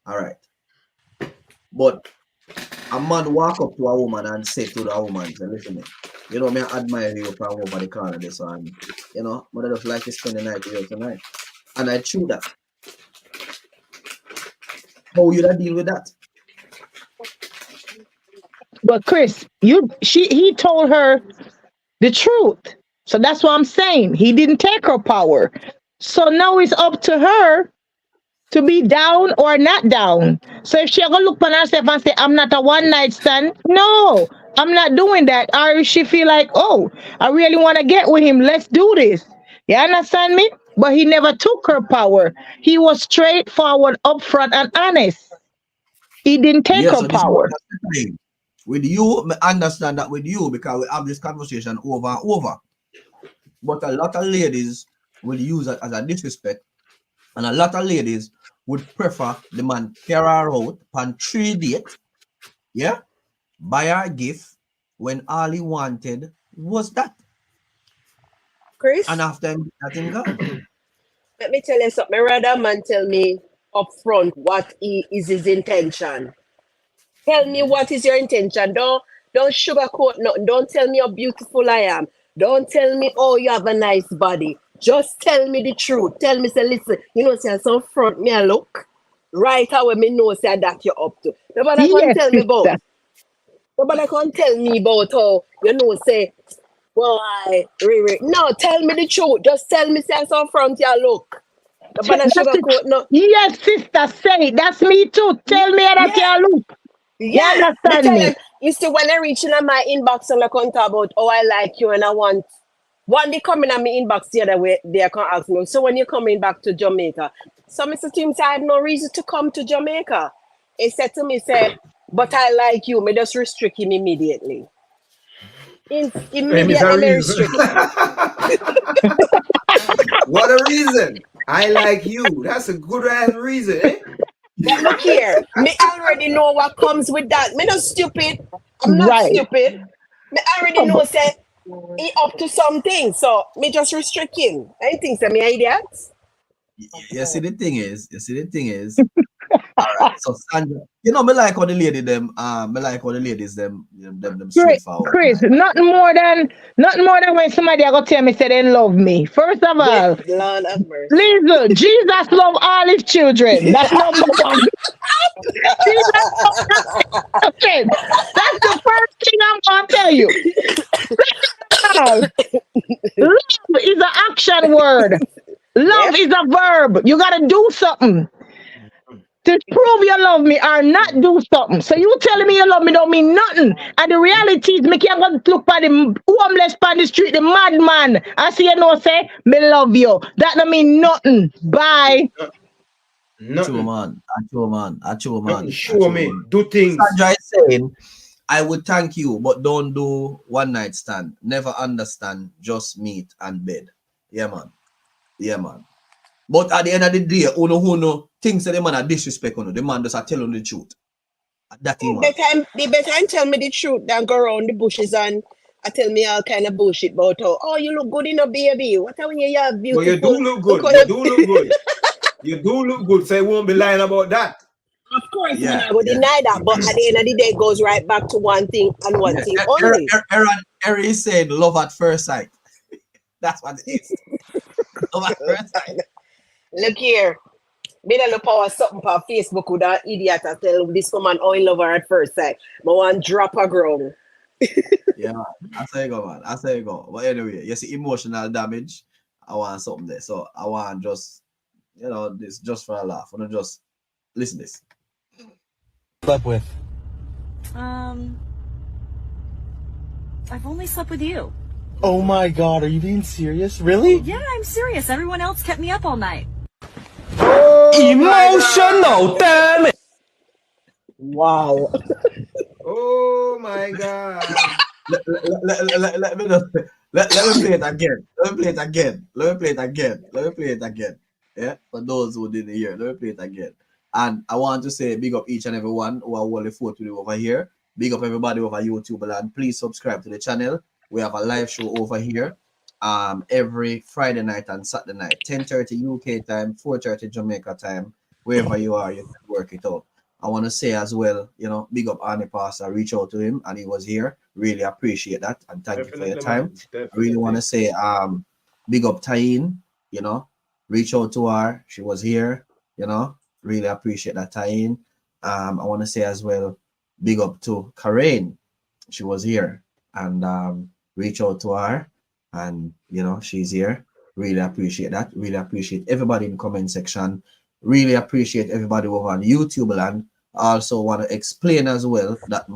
All right. But a man walk up to a woman and say to the woman, say, listen, you know, me I admire you from over the corner this one. You know, but I just like to spend the night with you tonight. And I chew that. How you deal with that? But Chris, he told her the truth. So that's what I'm saying. He didn't take her power. So now it's up to her to be down or not down. So if she gonna look on herself and say, I'm not a one night stand, no, I'm not doing that. Or if she feel like, oh, I really want to get with him, let's do this. You understand me? But he never took her power. He was straightforward, upfront, and honest. He didn't take her So power. With you, I understand that with you because we have this conversation over and over. But a lot of ladies will use it as a disrespect, and a lot of ladies would prefer the man carry her out on 3 dates, yeah, buy her a gift when all he wanted was that. Chris? And after him, nothing gone. Let me tell you something. Rather man tell me up front what is his intention. Tell me what is your intention. Don't sugarcoat nothing. Don't tell me how beautiful I am. Don't tell me, oh, you have a nice body. Just tell me the truth. Tell me, say, listen, you know, say, some front me a look. Right away, me know, say, that you're up to. Nobody can tell me about. Nobody can tell me about how, you know, say, well, no, tell me the truth. Just tell me, say, some front you look. Nobody sugarcoat nothing. Yes, sister, say it. That's me too. Tell me that you look. Yeah, you understand me? You see, when I reach in my inbox and I can talk about, oh, I like you and I want one day coming at my inbox the other way, they can ask me, so when you're coming back to Jamaica? So Mr. Tim said, I have no reason to come to Jamaica. He said to me, say, but I like you. Me just restrict him immediately. Immediately, me restrict him. What a reason. I like you. That's a good ass reason, eh? But look here, me already know what comes with that. Me not stupid. I'm not stupid. Me already know say he up to something. So me just restrict him. I think so me idiot. You see the thing is, right. So Sandra, you know, me like how the lady them, me like how the ladies them Chris, straightforward. Chris, nothing more than when somebody are gonna tell me say they love me. First of all, Lord have mercy. listen, Jesus love all his children. That's number one. Jesus love all his children. That's the first thing I'm gonna tell you. Second of all, love is an action word. Love is a verb. You gotta do something to prove you love me or not do something. So you telling me you love me don't mean nothing. And the reality is me can't go look for the homeless on the street, the madman. I see you know say, me love you. That don't mean nothing. Bye. True man. True man. True man. Show me. Do things. Sandra is saying, I would thank you, but don't do one night stand. Never understand, just meet and bed. Yeah, man. Yeah, man. But at the end of the day, who know things that the man are disrespect on the man just are telling the truth. That thing, man. They better tell me the truth than go around the bushes and tell me all kind of bullshit about oh you look good in a baby. What when you have beautiful? Well, you do look good. You do look good. You do look good, so you won't be lying about that. Of course, man, I would deny that, but at the end of the day, it goes right back to one thing and one thing only. Aaron is saying love at first sight. That's what it is. Love at first sight. Look here. Me don't power something for Facebook with that idiot I tell this woman I love her at first sight. But one drop a ground. Yeah, I say go, man. I say go. But anyway, you see emotional damage. I want something there. So I want just, you know, this just for a laugh. I want to just listen to this. Slept with? I've only slept with you. Oh my god, are you being serious? Really? Yeah, I'm serious. Everyone else kept me up all night. Emotional, damn it! Wow. Oh my god. Let me play it again. Let me play it again. Let me play it again. Let me play it again. Yeah, for those who didn't hear, let me play it again. And I want to say big up each and every one who are holding forth with you over here. Big up everybody over YouTube land. Please subscribe to the channel. We have a live show over here every Friday night and Saturday night, 10:30 UK time, 4:30 Jamaica time. Wherever you are, you can work it out. I want to say as well, you know, big up Arnie Pastor. Reach out to him and he was here. Really appreciate that and thank you for your time. I really want to say big up Tyene, you know, reach out to her. She was here, you know. Really appreciate that, Tyene. I want to say as well, big up to Karen. She was here and reach out to her and, you know, she's here. Really appreciate that. Really appreciate everybody in the comment section. Really appreciate everybody over on YouTube land. I also want to explain as well that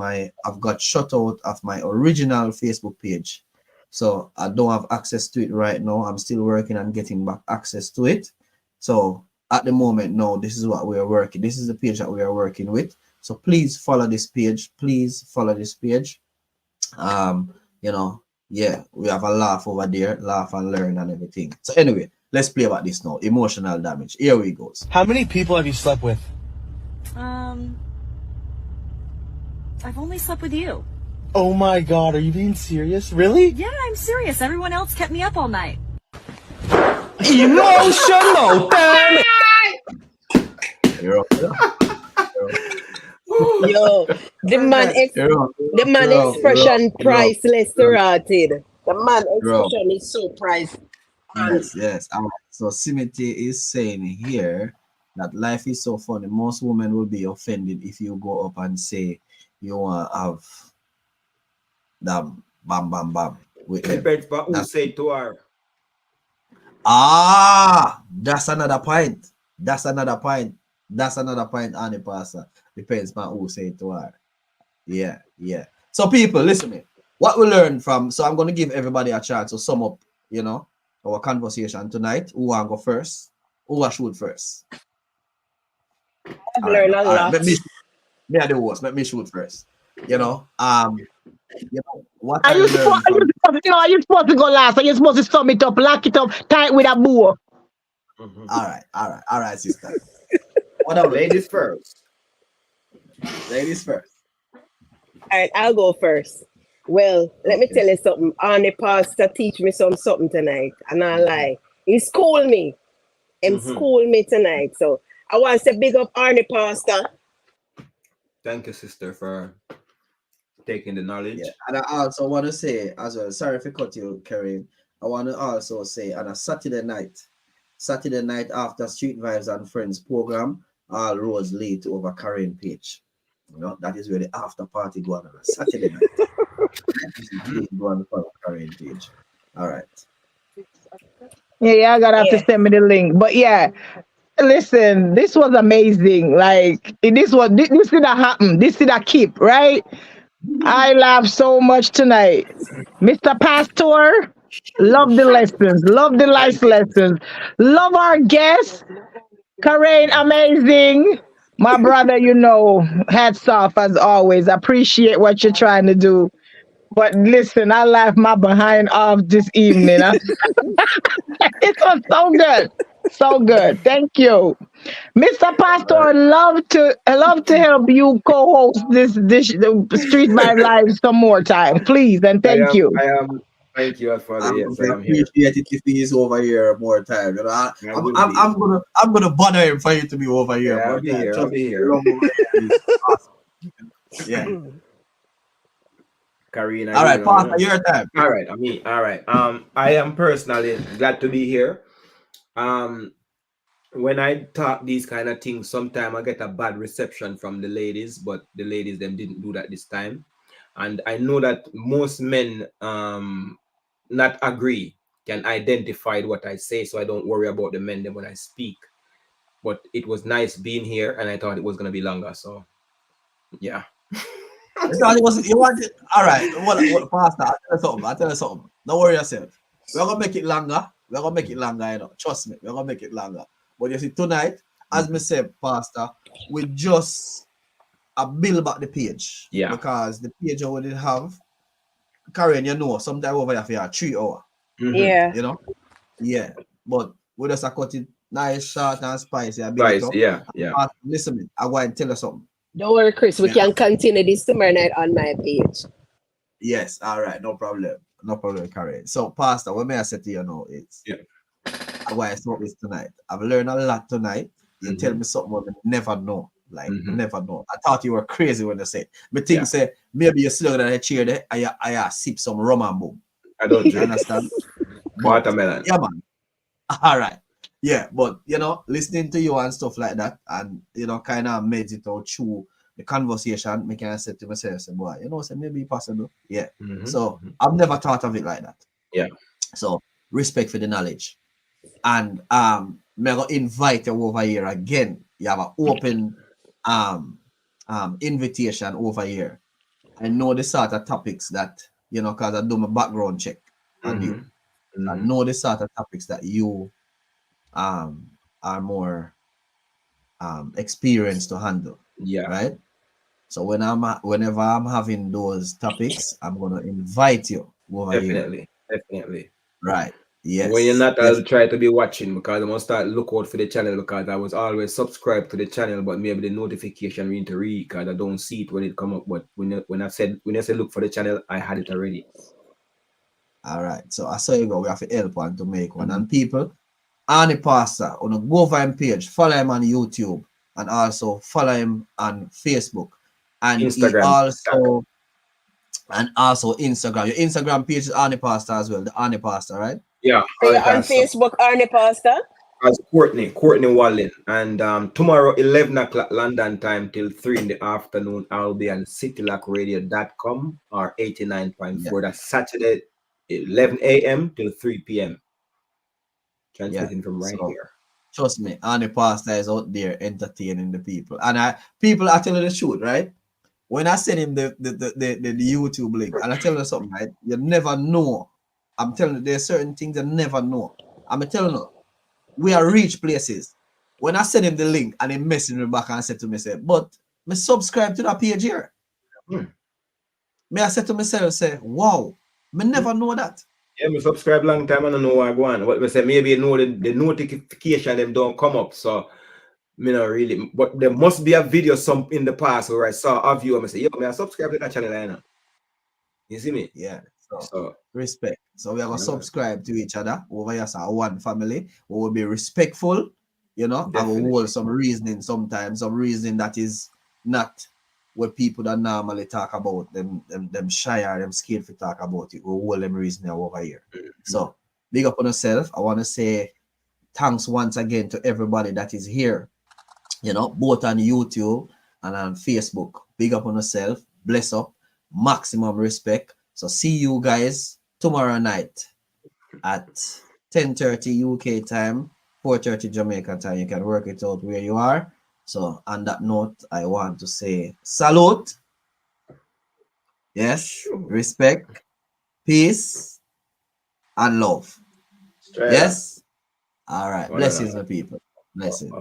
I've got shut out of my original Facebook page. So I don't have access to it right now. I'm still working on getting back access to it. So at the moment, no, this is what we are working. This is the page that we are working with. So please follow this page. Please follow this page. You know, yeah, we have a laugh over there, laugh and learn and everything. So anyway, let's play about this now. Emotional damage. Here we go. How many people have you slept with? I've only slept with you. Oh my god, are you being serious? Really? Yeah, I'm serious. Everyone else kept me up all night. Emotional, damn it! You're up. Yo, the man expression priceless to rotted. The man expression is so priceless. Yes. All right. So Simity is saying here that life is so funny. Most women will be offended if you go up and say you want to have them bam bam bam with them. Depends on who say to her. That's another point. That's another point, Annie Pastor. Depends on who say it to her. Yeah. So people, listen to me. What we learned from, so I'm going to give everybody a chance to sum up, you know, our conversation tonight. Who want to go first? Who want to shoot first? I've learned a lot. Let me are the host. Let me shoot first. You know, what Are you supposed to go last? Are you supposed to sum it up, lock it up, tie it with a bow? All right, sister. What up, ladies first? Ladies first. All right, I'll go first. Well, let me tell you something. Arnie Pastor teach me something tonight, and I lie. He school me. School me tonight. So I want to say big up Arnie Pastor. Thank you, sister, for taking the knowledge. Yeah, and I also want to say as well, sorry if I cut you, Kareem. I want to also say on a Saturday night after Street Vibes and Friends program, all roads lead to over Karen page. You know, that is where the after party go on a Saturday night. Please go on the Karen page. All right. Yeah, I gotta have to send me the link. But yeah, listen, this was amazing. Like this did not happen. This did not keep, right? I laughed so much tonight. Mr. Pastor, love the lessons, love the life lessons, love our guests. Karen, amazing. My brother, hats off as always. Appreciate what you're trying to do. But listen, I laughed my behind off this evening. It was so good. So good. Thank you. Mr. Pastor, I love to help you co-host this the Street Vibe Live some more time, please, and thank you. I am. Thank you, Father. Yes, I am here. Appreciate it if he is over here more time. You know, I'm gonna bother him for you to be over here Yeah, more I'll be time. here. I'll Trust be me, here. awesome. Yeah. Karina. All right, Pastor, your time. All right, me. All right. I am personally glad to be here. When I talk these kind of things, sometimes I get a bad reception from the ladies, but the ladies them didn't do that this time. And I know that most men not agree can identify what I say, so I don't worry about the men them when I speak. But it was nice being here, and I thought it was gonna be longer. So yeah. You want it? All right. What, Pastor, I'll tell you something. Don't worry yourself. We're gonna make it longer. We're gonna make it longer, you know. Trust me, we're gonna make it longer. But you see, tonight, as me said, Pastor, we just build back the page. Yeah. Because the page I would have, Karen, sometime over here for 3 hours. Yeah. You know? Yeah. But we just cut it nice, short, and spicy. Yeah. Listen, I'm going to tell you something. Don't worry, Chris. We can continue this tomorrow night on my page. Yes, all right, no problem. No problem, Karen. So, Pastor, what may I say to you now is why I saw this tonight. I've learned a lot tonight. You tell me something I never know. Never know. I thought you were crazy when you said. But think say maybe you're slugging on a chair there and I sip some rum and boom. I don't you understand? Watermelon. Yeah, man. All right. Yeah, but listening to you and stuff like that, and kind of made it out through the conversation, making I said to myself, say, boy, say maybe possible. Yeah. So I've never thought of it like that. Yeah. So respect for the knowledge. And me go invite you over here again. You have an open invitation over here. I know the sort of topics that because I do my background check on you. I know the sort of topics that you are more experienced to handle. Yeah. Right. So whenever I'm having those topics, I'm gonna invite you over here. Definitely. Right. Yes. When you're not, I'll try to be watching because I must start look out for the channel because I was always subscribed to the channel, but maybe the notification we need to read because I don't see it when it come up. But when I said look for the channel, I had it already. All right. So I saw you go. We have to help one to make one. And people, Arnie Pastor, on a go over him page, follow him on YouTube, and also follow him on Facebook and Instagram. Also Instagram. Your Instagram page is Arnie Pastor as well. The Arnie Pastor, right? Yeah. On Facebook, Arnie Pastor. As Courtney Wallen. And tomorrow, 11 o'clock London time till 3 in the afternoon, I'll be on citylockradio.com or 89.4. That's Saturday, 11 a.m. till 3 p.m. Transmitting from right here. Trust me, Arnie Pastor is out there entertaining the people. And people are telling the truth, right? When I send him the YouTube link, and I tell you something, right? You never know. I'm telling you, there's certain things you never know. I'm telling you, we are reach places. When I send him the link and he messaged me back and said to me, but me subscribe to that page here. Me I said to myself, wow, me never know that. Yeah, me subscribe long time and I know what I go on. What me say, maybe the notification them don't come up. So me not really, but there must be a video in the past where I saw a view and I say, yo, I subscribe to that channel right now. You see me? Yeah. So respect. So we are gonna subscribe to each other over here, so one family. We will be respectful, you know, have a whole some reasoning sometimes, some reasoning that is not what people that normally talk about, them shy or them scared to talk about it. We'll hold them reasoning over here. So big up on yourself. I want to say thanks once again to everybody that is here, you know, both on YouTube and on Facebook. Big up on yourself. Bless up. Maximum respect. So see you guys tomorrow night at 10:30 UK time, 4:30 Jamaica time. You can work it out where you are. So on that note, I want to say salute. Yes, respect, peace, and love. Yes. All right. Blessings, my people. Blessings.